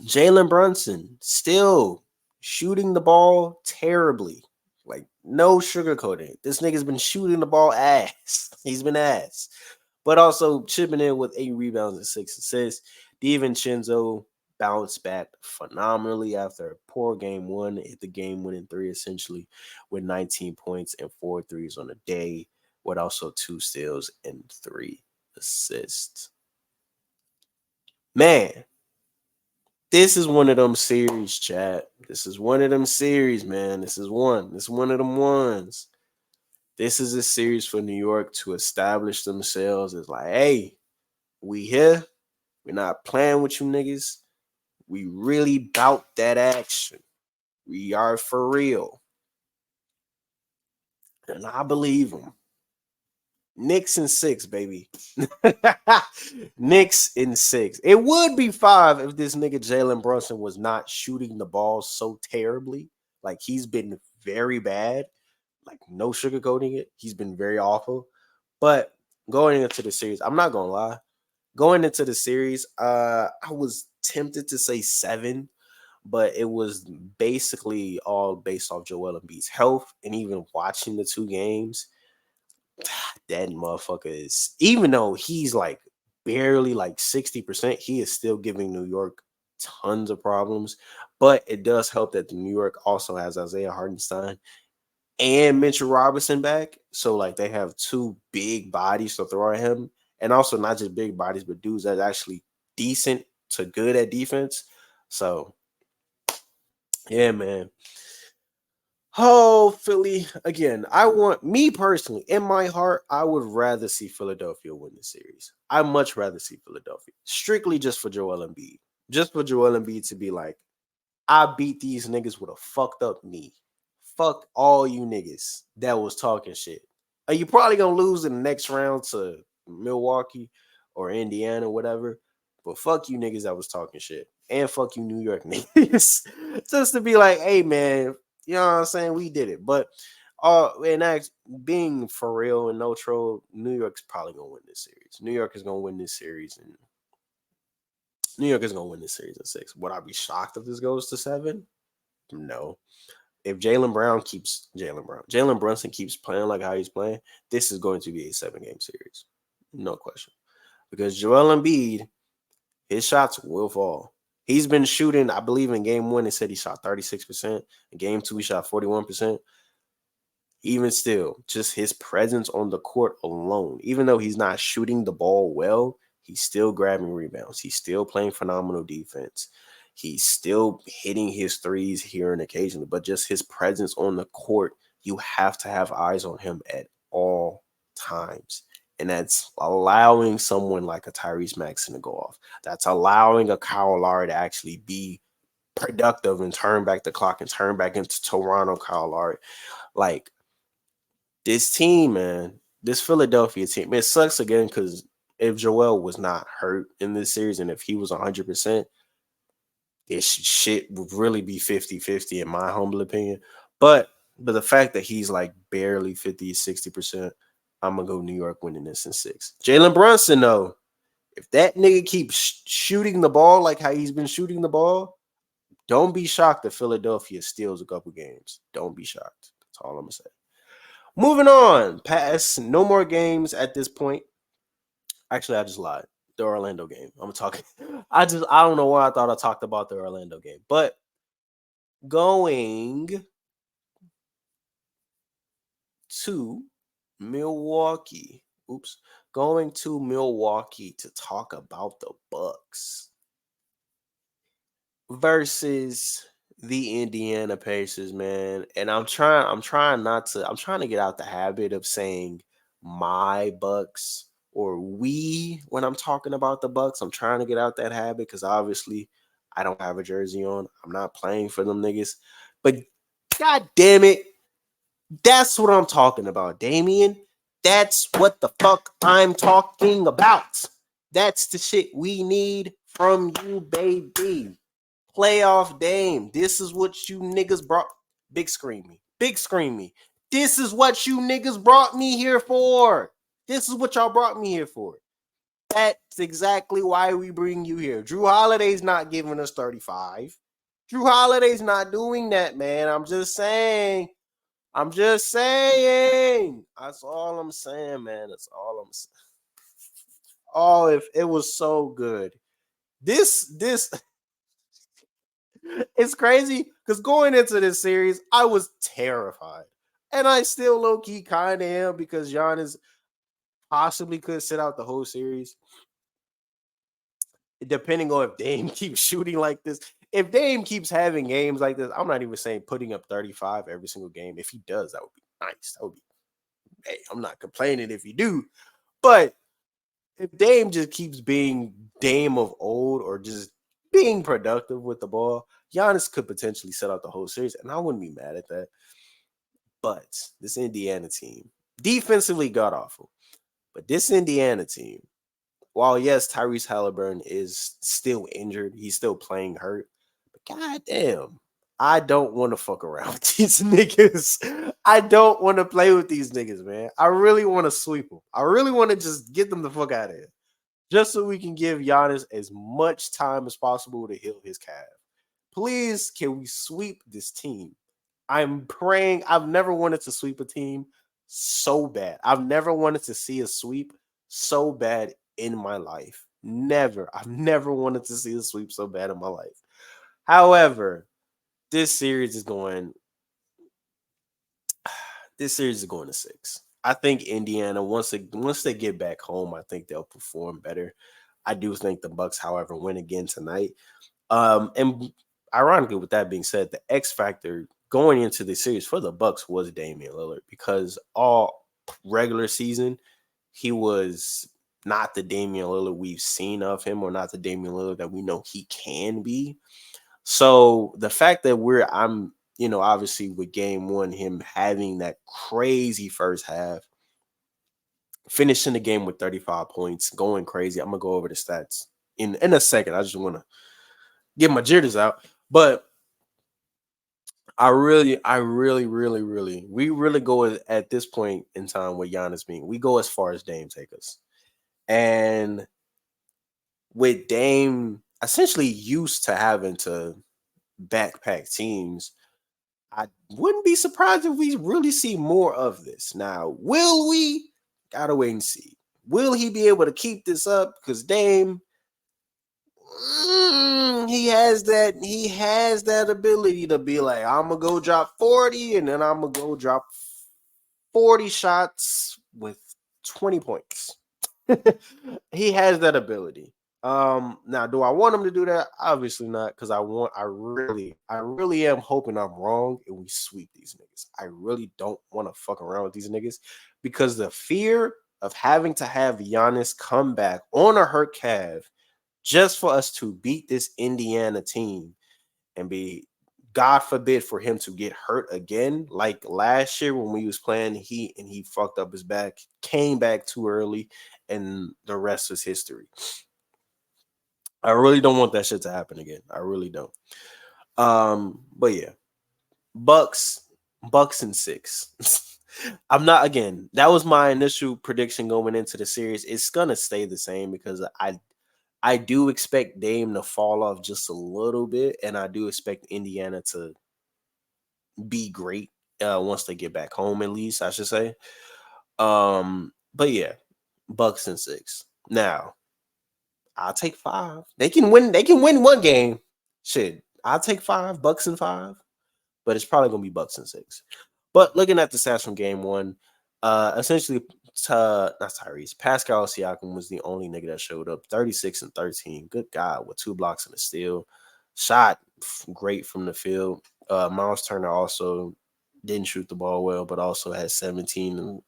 Jalen Brunson still shooting the ball terribly. Like, no sugarcoating. This nigga's been shooting the ball ass. He's been ass. But also chipping in with 8 rebounds and 6 assists. DiVincenzo bounced back phenomenally after a poor game one. Hit the game-winning 3 essentially with 19 points and 4 threes on the day, with also 2 steals and 3 assists. Man, this is one of them series, chat. This is one of them series, man. This is one. This is one of them ones. This is a series for New York to establish themselves as like, hey, we here. We're not playing with you niggas. We really bout that action. We are for real. And I believe them. Knicks in 6, baby. Knicks in 6. It would be 5 if this nigga Jalen Brunson was not shooting the ball so terribly. Like, he's been very bad. Like, no sugarcoating it. He's been very awful. But going into the series, I'm not gonna lie. Going into the series, I was tempted to say 7, but it was basically all based off Joel Embiid's health, and even watching the 2 games, that motherfucker is, even though he's like barely like 60%, he is still giving New York tons of problems. But it does help that the New York also has Isaiah Hartenstein and Mitchell Robinson back. So like they have 2 big bodies to throw at him. And also not just big bodies, but dudes that's actually decent to good at defense. So yeah, man. Oh, Philly. Again, I want, me personally, in my heart, I would rather see Philadelphia win the series. I much rather see Philadelphia. Strictly just for Joel Embiid. Just for Joel Embiid to be like, I beat these niggas with a fucked up knee. Fuck all you niggas that was talking shit. Are you probably gonna lose in the next round to Milwaukee or Indiana, whatever? But fuck you niggas that was talking shit. And fuck you New York niggas. Just to be like, hey man, you know what I'm saying? We did it. But and that's being for real and no troll, New York's probably gonna win this series. New York is gonna win this series, and New York is gonna win this series in 6. Would I be shocked if this goes to 7? No. If Jalen Brunson keeps playing like how he's playing, this is going to be a 7-game series. No question. Because Joel Embiid, his shots will fall. He's been shooting, I believe in game 1, they said he shot 36%. In game 2, he shot 41%. Even still, just his presence on the court alone, even though he's not shooting the ball well, he's still grabbing rebounds. He's still playing phenomenal defense. He's still hitting his threes here and occasionally, but just his presence on the court, you have to have eyes on him at all times. And that's allowing someone like a Tyrese Maxson to go off. That's allowing a Kyle Lowry to actually be productive and turn back the clock and turn back into Toronto Kyle Lowry. Like, this team, man, this Philadelphia team, it sucks again because if Joel was not hurt in this series and if he was 100%, this shit would really be 50-50 in my humble opinion. But the fact that he's like barely 50, 60%, I'm going to go New York winning this in 6. Jalen Brunson, though, if that nigga keeps shooting the ball like how he's been shooting the ball, don't be shocked if Philadelphia steals a couple games. Don't be shocked. That's all I'm going to say. Moving on, past no more games at this point. Actually, I just lied. The Orlando game. I'm talking. I don't know why I thought I talked about the Orlando game, but going to Milwaukee. Oops. Going to Milwaukee to talk about the Bucks versus the Indiana Pacers, man. And I'm trying to get out the habit of saying my Bucks or we when I'm talking about the Bucks. I'm trying to get out that habit because obviously I don't have a jersey on. I'm not playing for them niggas. But god damn it, that's what I'm talking about, Damian. That's what the fuck I'm talking about. That's the shit we need from you, baby. Playoff Dame. This is what you niggas brought. Big screen me. Big screen me. This is what you niggas brought me here for. This is what y'all brought me here for. That's exactly why we bring you here. Jrue Holiday's not giving us 35. Jrue Holiday's not doing that, man. I'm just saying. That's all I'm saying, man. That's all I'm saying. Oh, if it was so good. This it's crazy because going into this series, I was terrified. And I still low-key kind of am because Giannis possibly could sit out the whole series. Depending on if Dame keeps shooting like this. If Dame keeps having games like this, I'm not even saying putting up 35 every single game. If he does, that would be nice. That would be, hey, I'm not complaining if you do. But if Dame just keeps being Dame of old or just being productive with the ball, Giannis could potentially set out the whole series, and I wouldn't be mad at that. But this Indiana team, defensively god awful. But this Indiana team, while yes, Tyrese Halliburton is still injured, he's still playing hurt. But goddamn, I don't want to fuck around with these niggas. I don't want to play with these niggas, man. I really want to sweep them. I really want to just get them the fuck out of here, just so we can give Giannis as much time as possible to heal his calf. Please, can we sweep this team? I'm praying. I've never wanted to sweep a team so bad. I've never wanted to see a sweep so bad in my life. Never. I've never wanted to see a sweep so bad in my life. However, this series is going. This series is going to 6. I think Indiana, once they get back home, I think they'll perform better. I do think the Bucks, however, win again tonight. And ironically, with that being said, the X factor going into the series for the Bucks was Damian Lillard, because all regular season he was not the Damian Lillard we've seen of him, or not the Damian Lillard that we know he can be. So the fact that I'm obviously with game 1, him having that crazy first half, finishing the game with 35 points, going crazy. I'm gonna go over the stats in a second. I just want to get my jitters out. But we really go at this point in time with Giannis being, we go as far as Dame take us. And with Dame essentially used to having to backpack teams, I wouldn't be surprised if we really see more of this. Now, will we? Gotta wait and see. Will he be able to keep this up? Because Dame, he has that ability to be like, I'm gonna go drop 40 and then I'm gonna go drop 40 shots with 20 points. He has that ability. Now, do I want him to do that? Obviously not, because I really am hoping I'm wrong and we sweep these niggas. I really don't want to fuck around with these niggas, because the fear of having to have Giannis come back on a hurt calf just for us to beat this Indiana team and be, God forbid, for him to get hurt again, like last year when we was playing Heat and he fucked up his back, came back too early, and the rest is history. I really don't want that shit to happen again. I really don't. But yeah, Bucks and 6. I'm not, again, that was my initial prediction going into the series. It's gonna stay the same, because I do expect Dame to fall off just a little bit, and I do expect Indiana to be great once they get back home, at least I should say. But yeah, Bucks and 6. Now, I'll take 5. They can win one game. Shit, I'll take 5, Bucks and 5. But it's probably gonna be Bucks and 6. But looking at the stats from game 1, essentially, not Tyrese, Pascal Siakam was the only nigga that showed up. 36 and 13. Good God, with 2 blocks and a steal. Shot great from the field. Miles Turner also didn't shoot the ball well, but also had 17 and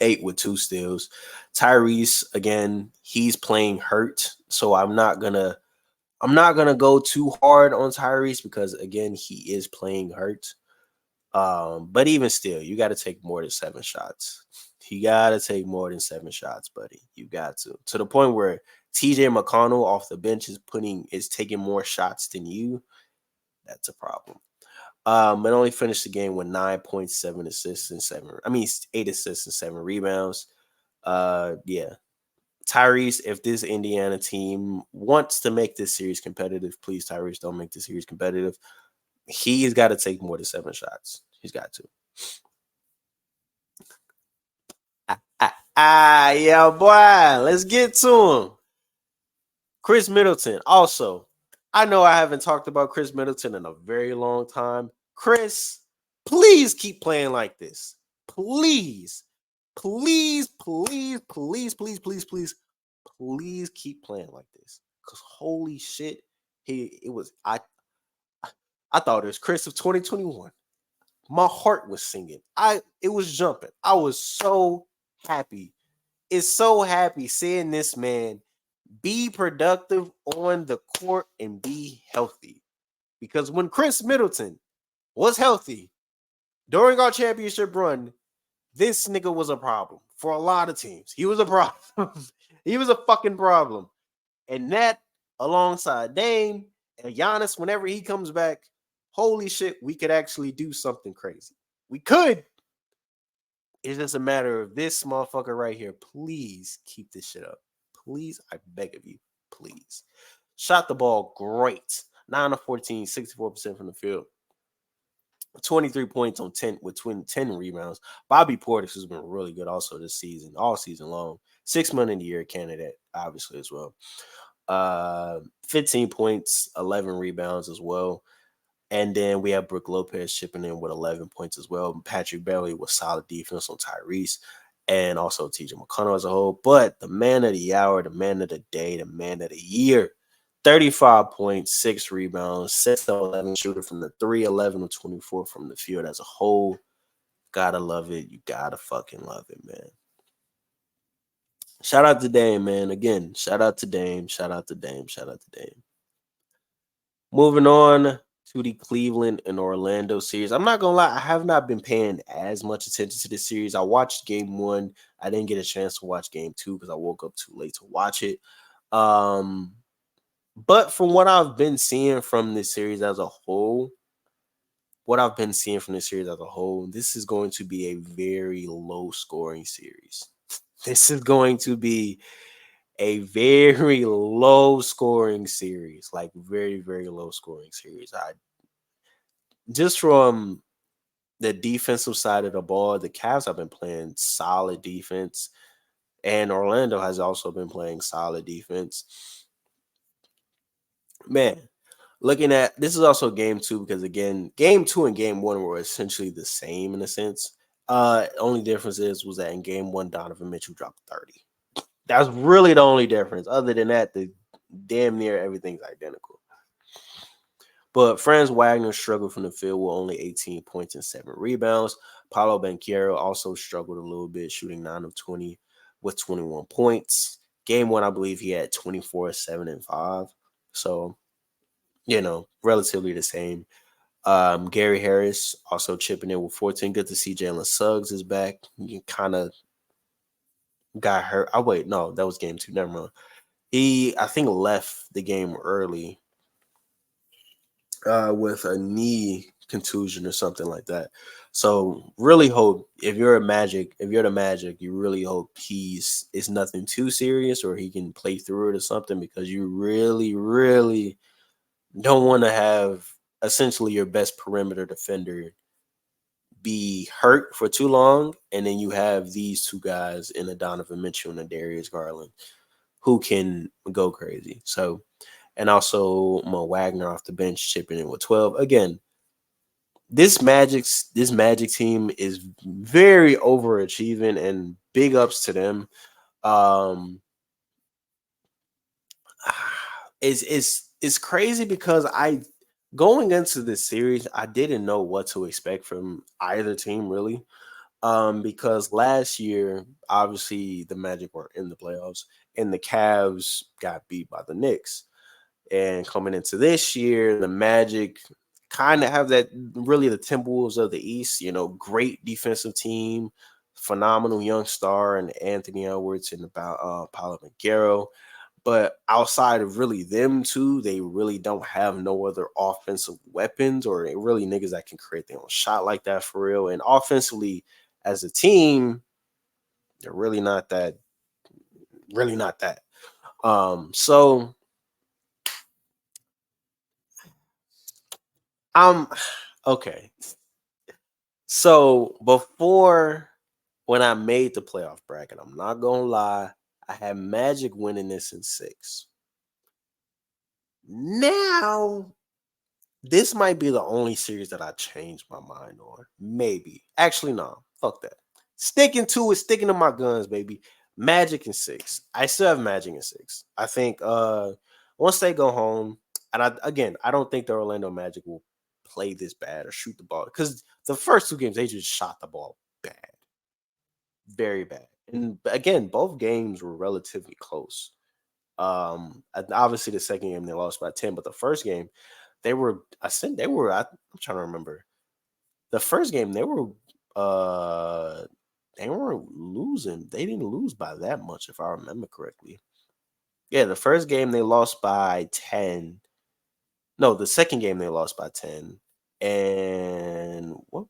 8 with 2 steals. Tyrese, again, he's playing hurt, so I'm not gonna go too hard on Tyrese, because again, he is playing hurt. But even still, you got to take more than 7 shots. You got to take more than 7 shots, buddy. You got to the point where TJ McConnell off the bench is taking more shots than you. That's a problem. And only finished the game with 9.7 assists and 8 assists and 7 rebounds. Yeah. Tyrese, if this Indiana team wants to make this series competitive, please, Tyrese, don't make this series competitive. He's got to take more than 7 shots. He's got to. Yeah, boy. Let's get to him. Khris Middleton. Also, I know I haven't talked about Khris Middleton in a very long time. Khris, please keep playing like this. Please. Please, please, please, please, please, please, please keep playing like this. Because holy shit, I thought it was Khris of 2021. My heart was singing. It was jumping. I was so happy. It's so happy seeing this man be productive on the court and be healthy. Because when Khris Middleton was healthy during our championship run, This nigga was a problem for a lot of teams. He was a problem. He was a fucking problem. And that alongside Dame and Giannis, whenever he comes back, holy shit, we could actually do something crazy. We could. It's just a matter of this motherfucker right here. Please keep this shit up. Please, I beg of you. Please. Shot the ball great. 9 of 14, 64% from the field. 23 points on 10 with 10 rebounds. Bobby Portis has been really good also this season, all season long. 6 Man of the Year candidate, obviously, as well. 15 points, 11 rebounds as well. And then we have Brook Lopez chipping in with 11 points as well. Patrick Beverley with solid defense on Tyrese and also TJ McConnell as a whole. But the man of the hour, the man of the day, the man of the year, 35 points, 6 rebounds, 6 of 11 shooter from the 3, 11 of 24 from the field as a whole. Gotta love it. You gotta fucking love it, man. Shout out to Dame, man. Again, shout out to Dame. Shout out to Dame. Shout out to Dame. Moving on to the Cleveland and Orlando series. I'm not gonna lie, I have not been paying as much attention to this series. I watched game 1. I didn't get a chance to watch game 2 because I woke up too late to watch it. But from what I've been seeing from this series as a whole, this is going to be a very low scoring series. This is going to be a very low scoring series, like very, very low scoring series. Just from the defensive side of the ball, the Cavs have been playing solid defense, and Orlando has also been playing solid defense. Man, looking at this is also game 2 because again, game 2 and game 1 were essentially the same in a sense. Only difference was that in game 1, Donovan Mitchell dropped 30. That's really the only difference. Other than that, the damn near everything's identical. But Franz Wagner struggled from the field with only 18 points and 7 rebounds. Paolo Banchero also struggled a little bit, shooting 9 of 20 with 21 points. Game 1, I believe he had 24, 7, and 5. So, relatively the same. Gary Harris also chipping in with 14. Good to see Jalen Suggs is back. He kind of got hurt. Oh, wait, no, that was game 2. Never mind. He, I think, left the game early with a knee contusion or something like that. So really hope if you're the Magic, you really hope it's nothing too serious or he can play through it or something because you really, really don't want to have essentially your best perimeter defender be hurt for too long, and then you have these two guys in a Donovan Mitchell and a Darius Garland who can go crazy. So, and also Mo Wagner off the bench chipping in with 12. Again, this Magic team is very overachieving, and big ups to them. It's crazy because going into this series, I didn't know what to expect from either team really. Because last year, obviously the Magic were in the playoffs and the Cavs got beat by the Knicks. And coming into this year, the Magic kind of have that really the Timberwolves of the East, great defensive team, phenomenal young star and Anthony Edwards and about Paolo Banchero. But outside of really them two, they really don't have no other offensive weapons or really niggas that can create their own shot like that for real. And offensively, as a team, they're really not that. So okay. So before when I made the playoff bracket, I'm not gonna lie, I had Magic winning this in 6. Now, this might be the only series that I changed my mind on. Maybe. Actually, no. Fuck that. Sticking to my guns, baby. Magic in 6. I still have Magic in 6. I think once they go home, and I don't think the Orlando Magic will play this bad or shoot the ball. Because the first 2 games, they just shot the ball bad. Very bad. And again, both games were relatively close. Obviously the second game they lost by 10, but the first game I'm trying to remember. The first game they were they weren't losing. They didn't lose by that much, if I remember correctly. Yeah, the first game they lost by 10. No, the second game they lost by 10. And what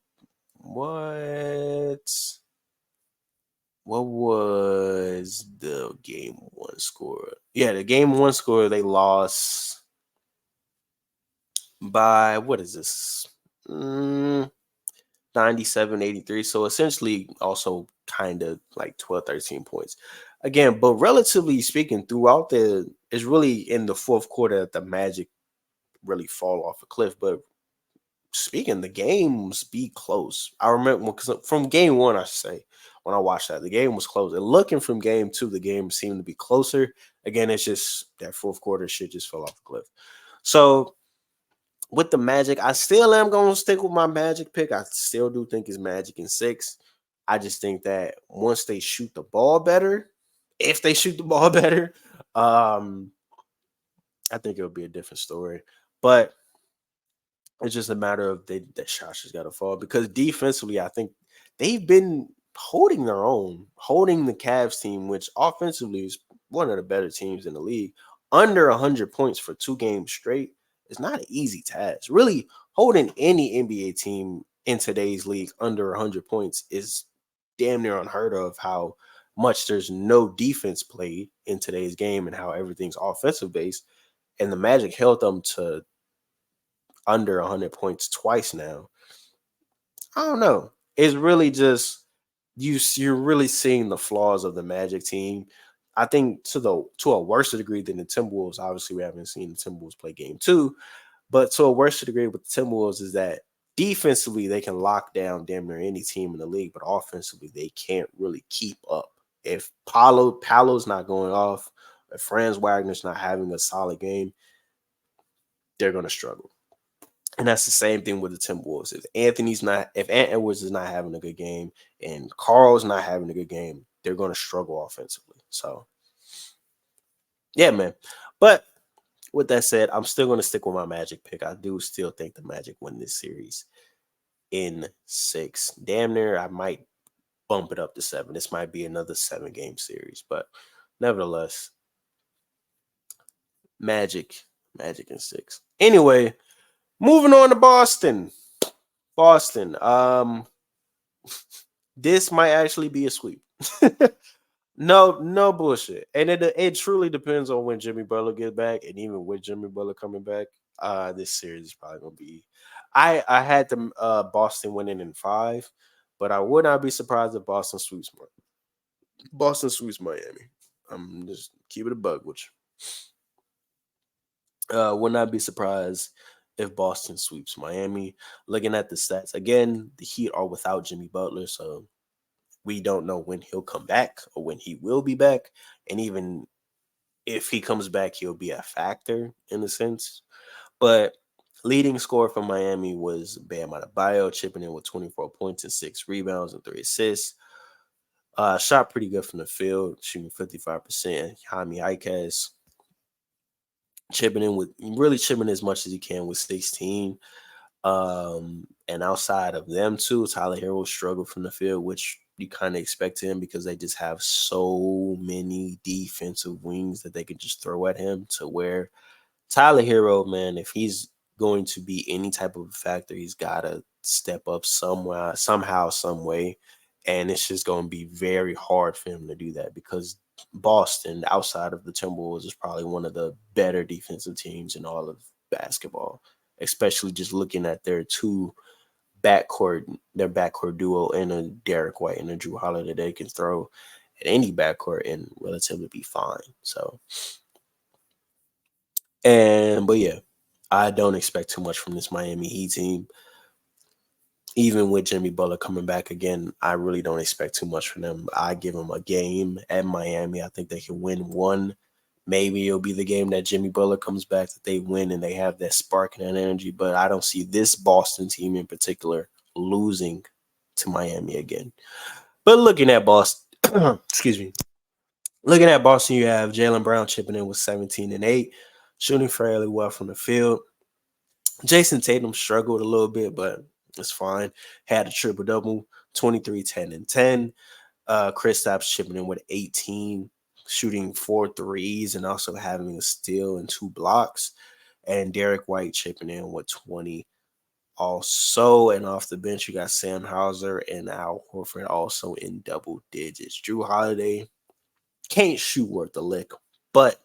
what was the game one score? Yeah, the game one score they lost by what is this? 97-83. So essentially also kind of like 12, 13 points. Again, but relatively speaking, throughout it's really in the fourth quarter that the Magic really fall off a cliff. But speaking, the games be close. I remember because from game one, I should say, when I watched that, the game was close. And looking from game two, the game seemed to be closer. Again, it's just that fourth quarter shit just fell off a cliff. So with the Magic, I still am going to stick with my Magic pick. I still do think it's Magic in 6. I just think that once they shoot the ball better, if they shoot the ball better, I think it'll be a different story. But it's just a matter of that shots just got to fall because defensively, I think they've been holding their own, holding the Cavs team, which offensively is one of the better teams in the league, under 100 points for 2 games straight is not an easy task. Really, holding any NBA team in today's league under 100 points is damn near unheard of. How much there's no defense played in today's game and how everything's offensive based. And the Magic held them to under 100 points twice now. I don't know. It's really just you're really seeing the flaws of the Magic team. I think to a worse degree than the Timberwolves. Obviously, we haven't seen the Timberwolves play game 2, but to a worse degree with the Timberwolves is that defensively they can lock down damn near any team in the league, but offensively they can't really keep up. If Paolo's not going off, if Franz Wagner's not having a solid game, they're going to struggle. And that's the same thing with the Timberwolves. If Ant Edwards is not having a good game and Carl's not having a good game, they're going to struggle offensively. So, yeah, man. But with that said, I'm still going to stick with my Magic pick. I do still think the Magic win this series in 6. Damn near, I might bump it up to 7. This might be another 7-game series, but nevertheless, Magic in 6. Anyway, moving on to Boston. This might actually be a sweep. No bullshit. And it truly depends on when Jimmy Butler gets back, and even with Jimmy Butler coming back, this series is probably gonna be. I had the Boston winning in 5, but I would not be surprised if Boston sweeps Miami. I'm just keep it a bug with you. Would not be surprised if Boston sweeps Miami. Looking at the stats again, the Heat are without Jimmy Butler, so we don't know when he'll come back or when he will be back. And even if he comes back, he'll be a factor in a sense. But leading scorer for Miami was Bam Adebayo, chipping in with 24 points and 6 rebounds and 3 assists. Shot pretty good from the field, shooting 55%. Jaime Jaquez chipping as much as he can with 16. And outside of them too, Tyler Herro struggled from the field, which you kind of expect him because they just have so many defensive wings that they can just throw at him to where Tyler Herro, man, if he's going to be any type of factor, he's got to step up somewhere, somehow, some way. And it's just going to be very hard for him to do that because Boston, outside of the Timberwolves, is probably one of the better defensive teams in all of basketball, especially just looking at their backcourt duo in a Derek White and a Jrue Holiday. They can throw at any backcourt and relatively be fine. So, but yeah, I don't expect too much from this Miami Heat team. Even with Jimmy Butler coming back again, I really don't expect too much from them. I give them a game at Miami. I think they can win one. Maybe it'll be the game that Jimmy Butler comes back that they win and they have that spark and that energy. But I don't see this Boston team in particular losing to Miami again. But looking at Boston, excuse me. Looking at Boston, you have Jaylen Brown chipping in with 17 and 8, shooting fairly well from the field. Jason Tatum struggled a little bit, but it's fine. Had a triple-double, 23, 10, and 10. Kristaps chipping in with 18, shooting 4 threes, and also having a steal and 2 blocks. And Derek White chipping in with 20 also. And off the bench, you got Sam Hauser and Al Horford also in double digits. Drew Holiday can't shoot worth a lick, but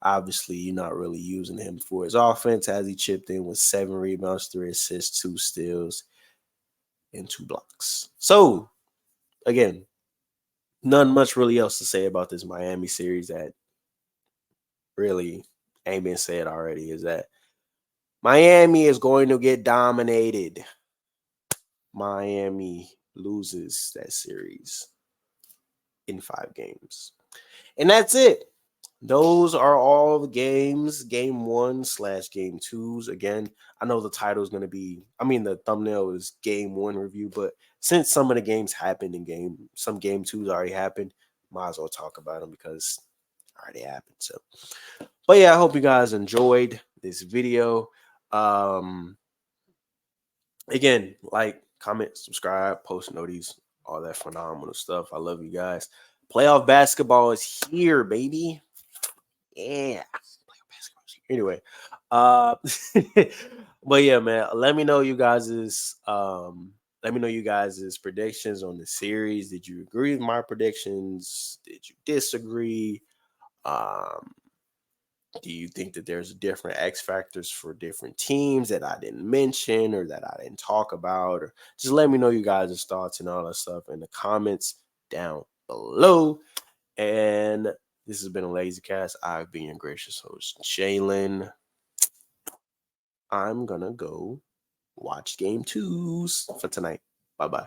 obviously you're not really using him for his offense, as he chipped in with 7 rebounds, 3 assists, 2 steals, and 2 blocks. So, again, none much really else to say about this Miami series that really ain't been said already, is that Miami is going to get dominated. Miami loses that series in 5 games. And that's it. Those are all the games, game 1/game 2s. Again, I know the title is going to be, the thumbnail is game 1 review, but since some of the games happened some game 2s already happened, might as well talk about them because it already happened. So, but yeah, I hope you guys enjoyed this video. Again, like, comment, subscribe, post noties, all that phenomenal stuff. I love you guys. Playoff basketball is here, baby. Yeah. Anyway, but yeah, man, let me know you guys's predictions on the series. Did you agree with my predictions? Did you disagree? Do you think that there's different X factors for different teams that I didn't mention or that I didn't talk about? Or just let me know you guys' thoughts and all that stuff in the comments down below. And this has been a Lazy Cast. I've been your gracious host, Jalen. I'm gonna go watch game 2s for tonight. Bye-bye.